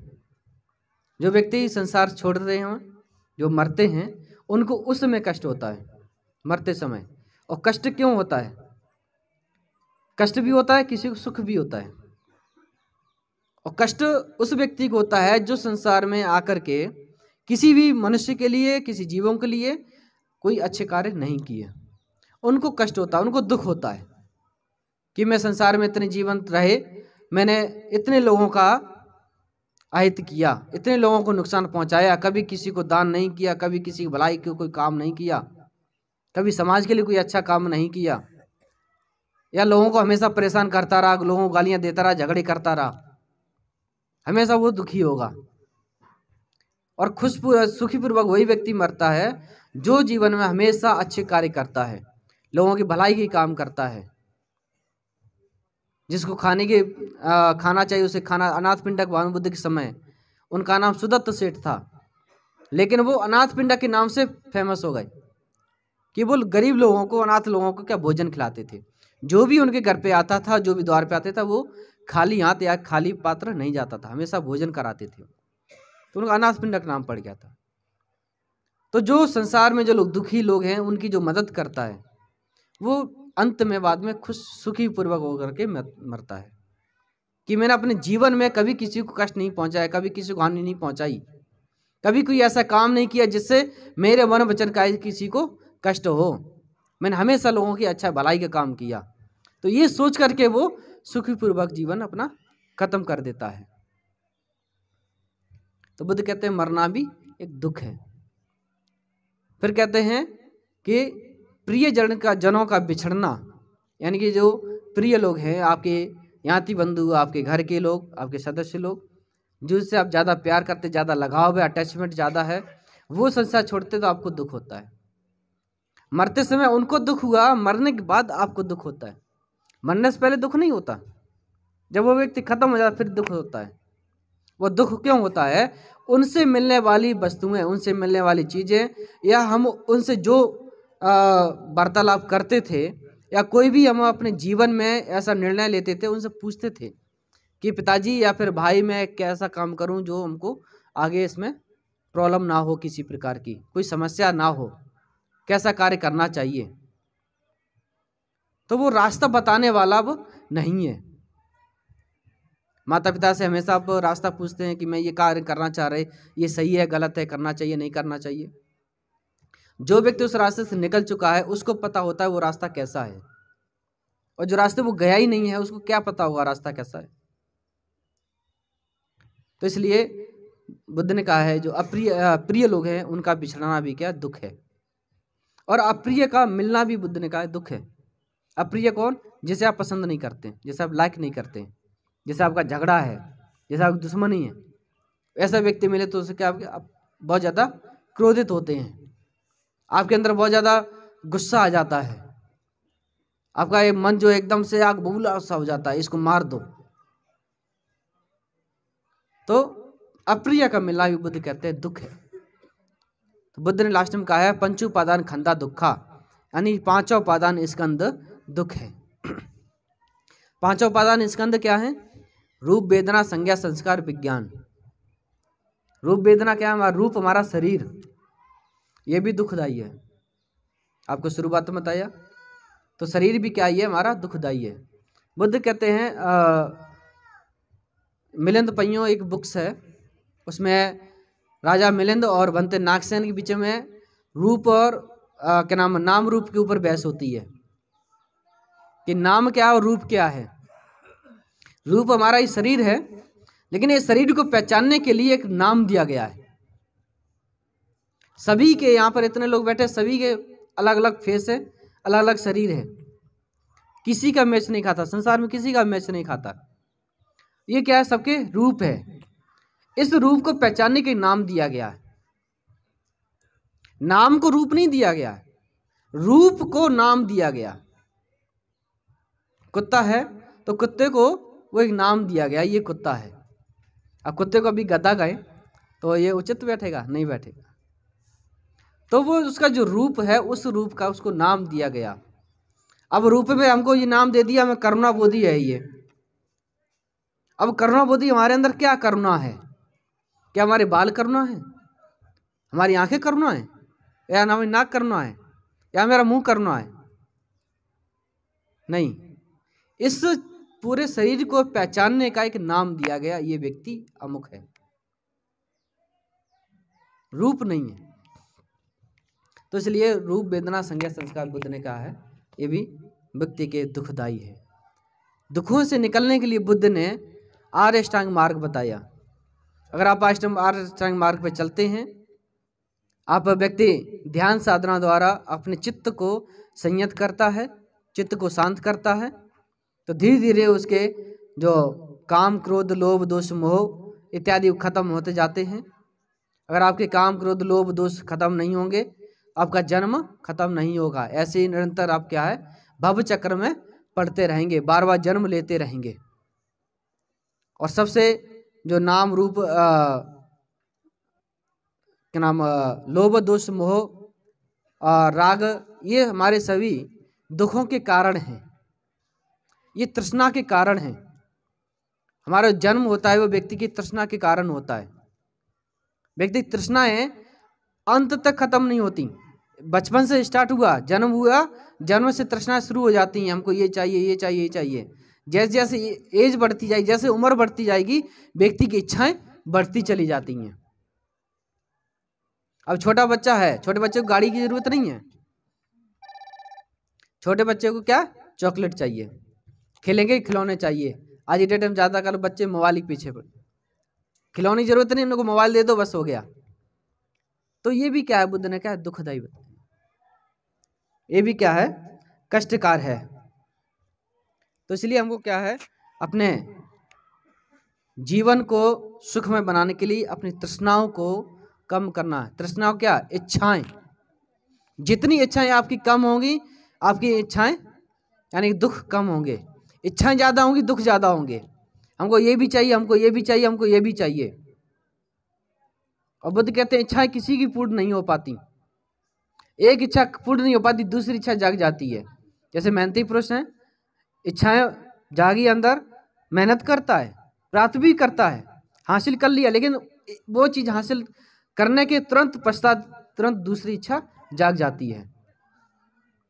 जो व्यक्ति संसार छोड़ रहे हैं, जो मरते हैं, उनको उस समय कष्ट होता है, मरते समय। और कष्ट क्यों होता है? कष्ट भी होता है, किसी को सुख भी होता है। और कष्ट उस व्यक्ति को होता है जो संसार में आकर के किसी भी मनुष्य के लिए, किसी जीवों के लिए कोई अच्छे कार्य नहीं किए। उनको कष्ट होता है, उनको दुख होता है कि मैं संसार में इतने जीवंत रहे, मैंने इतने लोगों का अहित किया, इतने लोगों को नुकसान पहुंचाया, कभी किसी को दान नहीं किया, कभी किसी की भलाई के कोई काम नहीं किया, कभी समाज के लिए कोई अच्छा काम नहीं किया, या लोगों को हमेशा परेशान करता रहा, लोगों को गालियां देता रहा, झगड़े करता रहा, हमेशा वो दुखी होगा। और खुश सुखी पूर्वक वही व्यक्ति मरता है जो जीवन में हमेशा अच्छे कार्य करता है, लोगों की भलाई के काम करता है। जिसको खाना चाहिए उसे खाना। अनाथ पिंडक भगवान बुद्ध के समय उनका नाम सुदत्त सेठ था, लेकिन वो अनाथ पिंडक के नाम से फेमस हो गए कि वो गरीब लोगों को, अनाथ लोगों को क्या भोजन खिलाते थे। जो भी उनके घर पे आता था, जो भी द्वार पे आता था, वो खाली हाथ या खाली पात्र नहीं जाता था, हमेशा भोजन कराते थे। तो उनका अनाथ पिंडक नाम पड़ गया था। तो जो संसार में जो लोग दुखी लोग हैं, उनकी जो मदद करता है, वो अंत में बाद में खुश सुखी पूर्वक होकर के मरता है कि मैंने अपने जीवन में कभी किसी को कष्ट नहीं पहुंचाया, कभी किसी को हानि नहीं पहुंचाई, कभी कोई ऐसा काम नहीं किया जिससे मेरे मन वचन का किसी को कष्ट हो। मैंने हमेशा लोगों की अच्छा भलाई का काम किया। तो ये सोच करके वो सुखी पूर्वक जीवन अपना खत्म कर देता है। तो बुद्ध कहते हैं मरना भी एक दुख है। फिर कहते हैं कि प्रिय जनों का बिछड़ना, यानी कि जो प्रिय लोग हैं, आपके याति बंधु, आपके घर के लोग, आपके सदस्य लोग, जिससे आप ज़्यादा प्यार करते, ज़्यादा लगाव है, अटैचमेंट ज़्यादा है, वो संसार छोड़ते तो आपको दुख होता है। मरते समय उनको दुख हुआ, मरने के बाद आपको दुख होता है। मरने से पहले दुख नहीं होता, जब वो व्यक्ति खत्म हो जाता फिर दुख होता है। वो दुख क्यों होता है? उनसे मिलने वाली वस्तुएं, उनसे मिलने वाली चीज़ें, या हम उनसे जो वार्तालाप करते थे, या कोई भी हम अपने जीवन में ऐसा निर्णय लेते थे, उनसे पूछते थे कि पिताजी या फिर भाई मैं कैसा काम करूं जो हमको आगे इसमें प्रॉब्लम ना हो, किसी प्रकार की कोई समस्या ना हो, कैसा कार्य करना चाहिए। तो वो रास्ता बताने वाला अब नहीं है। माता पिता से हमेशा आप रास्ता पूछते हैं कि मैं ये कार्य करना चाह रहे, ये सही है, गलत है, करना चाहिए, नहीं करना चाहिए। जो व्यक्ति उस रास्ते से निकल चुका है उसको पता होता है वो रास्ता कैसा है, और जो रास्ते वो गया ही नहीं है उसको क्या पता होगा रास्ता कैसा है। तो इसलिए बुद्ध ने कहा है जो प्रिय लोग हैं उनका बिछड़ना भी क्या दुख है, और अप्रिय का मिलना भी बुद्ध ने कहा है दुख है। अप्रिय कौन? जिसे आप पसंद नहीं करते, जिसे आप लाइक नहीं करते, जैसे आपका झगड़ा है, जैसे आपकी दुश्मनी है, ऐसा व्यक्ति मिले तो उससे क्या आप बहुत ज़्यादा क्रोधित होते हैं, आपके अंदर बहुत ज़्यादा गुस्सा आ जाता है, आपका ये मन जो एकदम से आग बबूला सा हो जाता है, इसको मार दो। तो अप्रिय का मिलना भी बुद्ध कहते हैं दुख है। तो बुद्ध ने लास्ट में कहा है पंचु उपादान खंदा दुखा, यानी पांचों उपादान स्कंद दुख है। पांचों उपादान स्कंद क्या है? रूप, वेदना, संज्ञा, संस्कार, विज्ञान। रूप वेदना क्या है? हमारा रूप, हमारा शरीर, ये भी दुखदाई है। आपको शुरुआत में बताया, तो शरीर भी क्या है? हमारा दुखदाई है। बुद्ध कहते हैं मिलिंद पहियों एक बुक्स है, उसमें राजा मिलिंद और भंते नागसेन के बीच में रूप और नाम रूप के ऊपर बहस होती है कि नाम क्या है और रूप क्या है। रूप हमारा ही शरीर है, लेकिन ये शरीर को पहचानने के लिए एक नाम दिया गया है। सभी के यहाँ पर इतने लोग बैठे, सभी के अलग अलग फेस है, अलग अलग शरीर है, किसी का मैच नहीं खाता, संसार में किसी का मैच नहीं खाता। ये क्या है? सबके रूप है। इस रूप को पहचानने के नाम दिया गया है। नाम को रूप नहीं दिया गया, रूप को नाम दिया गया। कुत्ता है तो कुत्ते को वो एक नाम दिया गया, ये कुत्ता है। अब कुत्ते को अभी गधा कहें तो ये उचित बैठेगा? नहीं बैठेगा। तो वो उसका जो रूप है, उस रूप का उसको नाम दिया गया। अब रूप में हमको ये नाम दे दिया, हमें करुणा बोधी है ये। अब करुणा बोधी हमारे अंदर क्या करुणा है? क्या हमारे बाल करुणा है? हमारी आंखें करुणा है? या हमारी नाक करुणा है? या मेरा मुंह करुणा है? नहीं। इस पूरे शरीर को पहचानने का एक नाम दिया गया, ये व्यक्ति अमुक है, रूप नहीं है। तो इसलिए रूप वेदना संज्ञा संस्कार बुद्ध ने कहा है, ये भी व्यक्ति के दुखदाई है। दुखों से निकलने के लिए बुद्ध ने आर्य अष्टांग मार्ग बताया। अगर आप आर्य अष्टांग मार्ग पर चलते हैं, आप व्यक्ति ध्यान साधना द्वारा अपने चित्त को संयत करता है, चित्त को शांत करता है, तो धीरे धीरे उसके जो काम क्रोध लोभ दोष मोह इत्यादि खत्म होते जाते हैं। अगर आपके काम क्रोध लोभ दोष खत्म नहीं होंगे, आपका जन्म खत्म नहीं होगा। ऐसे ही निरंतर आप क्या है, भव चक्र में पढ़ते रहेंगे, बार बार जन्म लेते रहेंगे। और सबसे जो नाम रूप क्या नाम, लोभ दोष मोह और राग, ये हमारे सभी दुखों के कारण हैं, ये तृष्णा के कारण हैं। हमारा जन्म होता है वो व्यक्ति की तृष्णा के कारण होता है। व्यक्ति तृष्णाएं अंत तक खत्म नहीं होती। बचपन से स्टार्ट हुआ, जन्म हुआ, जन्म से तृष्णा शुरू हो जाती हैं, हमको ये चाहिए ये चाहिए ये चाहिए। जैसे जैसे एज बढ़ती जाएगी, जैसे उम्र बढ़ती जाएगी, व्यक्ति की इच्छाएं बढ़ती चली जाती हैं। अब छोटा बच्चा है, छोटे बच्चे को गाड़ी की जरूरत नहीं है, छोटे बच्चे को क्या चॉकलेट चाहिए, खेलेंगे खिलौने चाहिए। आज के डेट में ज़्यादातर बच्चे मोबाइल के पीछे पड़े, खिलौने की जरूरत नहीं, उनको मोबाइल दे दो बस हो गया। तो ये भी क्या है, बुद्ध ने क्या है, दुखदायी बताया। ये भी क्या है, कष्टकार है। तो इसलिए हमको क्या है, अपने जीवन को सुखमय बनाने के लिए अपनी तृष्णाओं को कम करना है। तृष्णाओं क्या, इच्छाएं। जितनी इच्छाएं आपकी कम होंगी, आपकी इच्छाएं यानी दुख कम होंगे। इच्छाएं ज़्यादा होंगी, दुख ज़्यादा होंगे। हमको ये भी चाहिए, हमको ये भी चाहिए, हमको ये भी चाहिए। और बुद्ध कहते हैं इच्छाएं किसी की पूर्ण नहीं हो पाती। एक इच्छा पूर्ण नहीं हो पाती, दूसरी इच्छा जाग जाती है। जैसे मेहनती पुरुष हैं, इच्छाएं जागी अंदर, मेहनत करता है, प्राप्त भी करता है, हासिल कर लिया, लेकिन वो चीज़ हासिल करने के तुरंत पश्चात तुरंत दूसरी इच्छा जाग जाती है।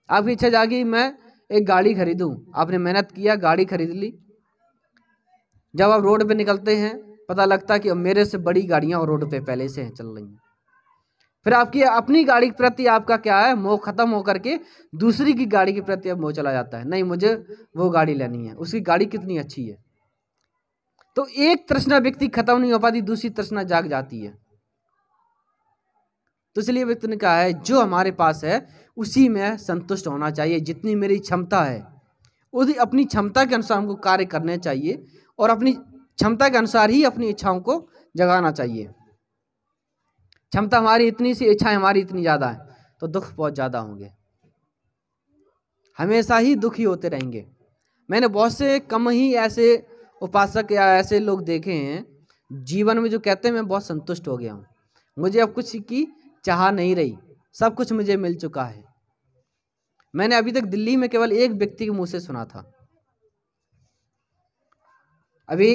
आपकी इच्छा जागी, मैं एक गाड़ी खरीदूं, आपने मेहनत किया, गाड़ी खरीद ली। जब आप रोड पे निकलते हैं, पता लगता कि मेरे से बड़ी गाड़ियां और रोड पे पहले से चल रही हैं। फिर आपकी अपनी गाड़ी के प्रति आपका क्या है, मोह खत्म होकर के दूसरी की गाड़ी के प्रति अब मोह चला जाता है। नहीं, मुझे वो गाड़ी लेनी है, उसकी गाड़ी कितनी अच्छी है। तो एक तृष्णा व्यक्ति खत्म नहीं हो पाती, दूसरी तृष्णा जाग जाती है। तो इसलिए व्यक्ति ने कहा है जो हमारे पास है उसी में संतुष्ट होना चाहिए। जितनी मेरी क्षमता है उसी अपनी क्षमता के अनुसार हमको कार्य करने चाहिए, और अपनी क्षमता के अनुसार ही अपनी इच्छाओं को जगाना चाहिए। क्षमता हमारी इतनी सी, इच्छाएं हमारी इतनी ज़्यादा है, तो दुख बहुत ज़्यादा होंगे, हमेशा ही दुखी होते रहेंगे। मैंने बहुत से कम ही ऐसे उपासक या ऐसे लोग देखे हैं जीवन में जो कहते हैं मैं बहुत संतुष्ट हो गया हूँ, मुझे अब कुछ की चाह नहीं रही, सब कुछ मुझे मिल चुका है। मैंने अभी तक दिल्ली में केवल एक व्यक्ति के मुंह से सुना था। अभी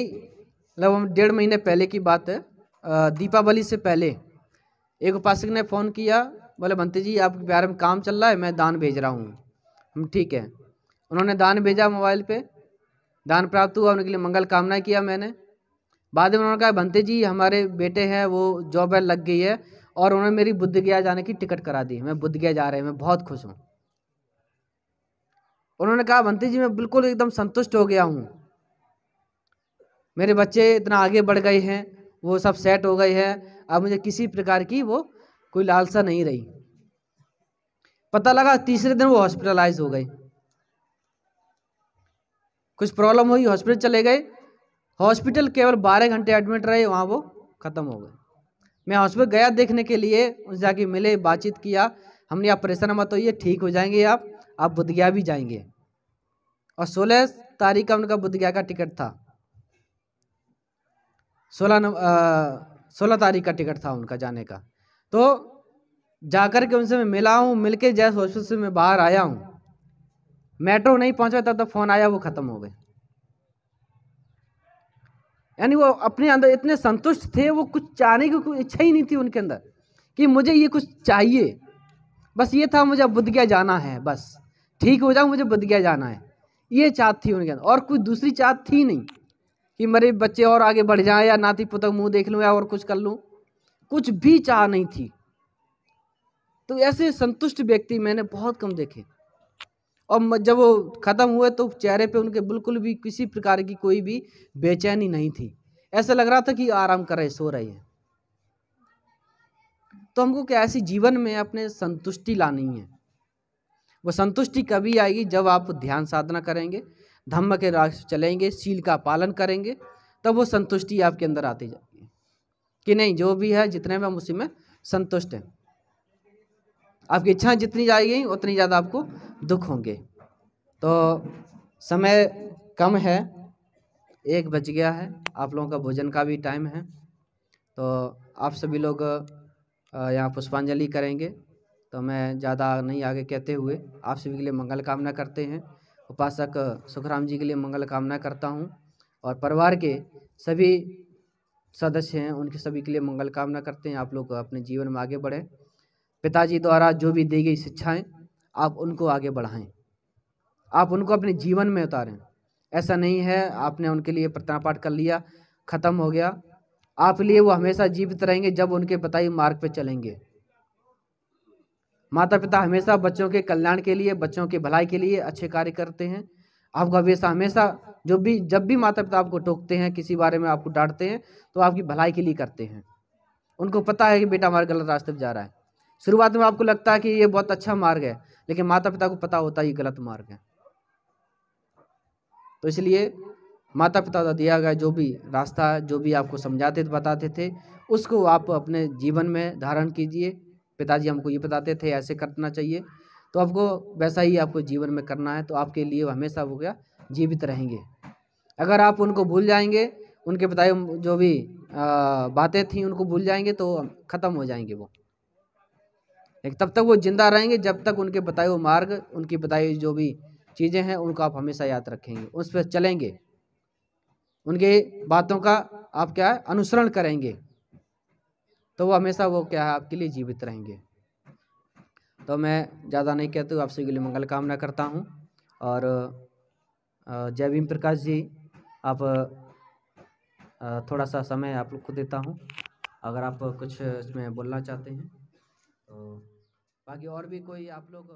लगभग 1.5 महीने पहले की बात है, दीपावली से पहले एक उपासक ने फ़ोन किया, बोले बंते जी आपके प्यार में काम चल रहा है, मैं दान भेज रहा हूँ। हम ठीक है, उन्होंने दान भेजा, मोबाइल पे दान प्राप्त हुआ, उनके लिए मंगल कामनाएं किया मैंने। बाद में उन्होंने कहा बंते जी हमारे बेटे हैं वो जॉब लग गई है और उन्होंने मेरी बुद्ध गया जाने की टिकट करा दी, मैं बुद्ध गया जा रहे हैं, मैं बहुत खुश हूँ। उन्होंने कहा बंते जी मैं बिल्कुल एकदम संतुष्ट हो गया हूँ, मेरे बच्चे इतना आगे बढ़ गए हैं, वो सब सेट हो गए हैं, अब मुझे किसी प्रकार की वो कोई लालसा नहीं रही। पता लगा तीसरे दिन वो हॉस्पिटलाइज हो गए, कुछ प्रॉब्लम हुई, हॉस्पिटल चले गए। हॉस्पिटल केवल 12 घंटे एडमिट रहे, वहाँ वो ख़त्म हो गए। मैं हॉस्पिटल गया देखने के लिए, उनसे जाके मिले, बातचीत किया। हमने आप परेशान मत होइए, ठीक हो जाएंगे आप बुद्ध गया भी जाएंगे। और 16 तारीख का उनका बुद्ध गया का टिकट था। 16 तारीख का टिकट था उनका जाने का। तो जाकर के उनसे मैं मिला हूँ, मिल के जैसे हॉस्पिटल से मैं बाहर आया हूँ, मेट्रो नहीं पहुँचा तब तक फ़ोन आया, वो ख़त्म हो गए। यानी वो अपने अंदर इतने संतुष्ट थे, वो कुछ चाहने की कोई इच्छा ही नहीं थी उनके अंदर कि मुझे ये कुछ चाहिए। बस ये था, मुझे बुद्ध गया जाना है, बस ठीक हो जाऊँ, मुझे बुद्ध गया जाना है, ये चाहत थी उनके अंदर। और कोई दूसरी चाहत थी नहीं कि मेरे बच्चे और आगे बढ़ जाएं या नाती पुतक मुंह देख लूँ या और कुछ कर लूँ, कुछ भी चाह नहीं थी। तो ऐसे संतुष्ट व्यक्ति मैंने बहुत कम देखे। और जब वो ख़त्म हुए तो चेहरे पे उनके बिल्कुल भी किसी प्रकार की कोई भी बेचैनी नहीं थी, ऐसा लग रहा था कि आराम कर रहे, सो रहे हैं। तो हमको क्या ऐसी जीवन में अपने संतुष्टि लानी है। वो संतुष्टि कभी आएगी जब आप ध्यान साधना करेंगे, धम्म के रास्ते चलेंगे, शील का पालन करेंगे, तब वो संतुष्टि आपके अंदर आती जाती है कि नहीं जो भी है जितने में हम उसी में संतुष्ट हैं। आपकी इच्छाएं जितनी जाएगी उतनी ज़्यादा आपको दुख होंगे। तो समय कम है, 1 बज गया है, आप लोगों का भोजन का भी टाइम है। तो आप सभी लोग यहाँ पुष्पांजलि करेंगे। तो मैं ज़्यादा नहीं आगे कहते हुए आप सभी के लिए मंगल कामना करते हैं। उपासक सुखराम जी के लिए मंगल कामना करता हूँ और परिवार के सभी सदस्य हैं उनके सभी के लिए मंगल कामना करते हैं। आप लोग अपने जीवन में आगे बढ़ें, पिताजी द्वारा जो भी दी गई शिक्षाएं आप उनको आगे बढ़ाएं, आप उनको अपने जीवन में उतारें। ऐसा नहीं है आपने उनके लिए प्रार्थना पाठ कर लिया, ख़त्म हो गया, आप लिए वो हमेशा जीवित रहेंगे जब उनके बताए मार्ग पे चलेंगे। माता पिता हमेशा बच्चों के कल्याण के लिए, बच्चों के भलाई के लिए अच्छे कार्य करते हैं। आपको हमेशा जब भी माता पिता आपको टोकते हैं, किसी बारे में आपको डांटते हैं, तो आपकी भलाई के लिए करते हैं। उनको पता है कि बेटा हमारे गलत रास्ते पर जा रहा है। शुरुआत में आपको लगता है कि ये बहुत अच्छा मार्ग है, लेकिन माता पिता को पता होता है ये गलत मार्ग है। तो इसलिए माता पिता का दिया गया जो भी रास्ता, जो भी आपको समझाते बताते थे, उसको आप अपने जीवन में धारण कीजिए। पिताजी हमको ये बताते थे ऐसे करना चाहिए, तो आपको वैसा ही आपको जीवन में करना है। तो आपके लिए हमेशा वो क्या जीवित रहेंगे। अगर आप उनको भूल जाएंगे, उनके बताए जो भी बातें थी उनको भूल जाएंगे, तो ख़त्म हो जाएंगे वो। लेकिन तब तक वो जिंदा रहेंगे जब तक उनके बताए हुए मार्ग, उनकी बताई जो भी चीज़ें हैं उनको आप हमेशा याद रखेंगे, उस पर चलेंगे, उनके बातों का आप क्या है अनुसरण करेंगे, तो वो हमेशा वो क्या है आपके लिए जीवित रहेंगे। तो मैं ज़्यादा नहीं कहता हूँ, आप सभी के लिए मंगल कामना करता हूँ। और जय भीम प्रकाश जी, आप थोड़ा सा समय आप लोग को देता हूँ, अगर आप कुछ इसमें बोलना चाहते हैं तो। बाकी और भी कोई आप लोग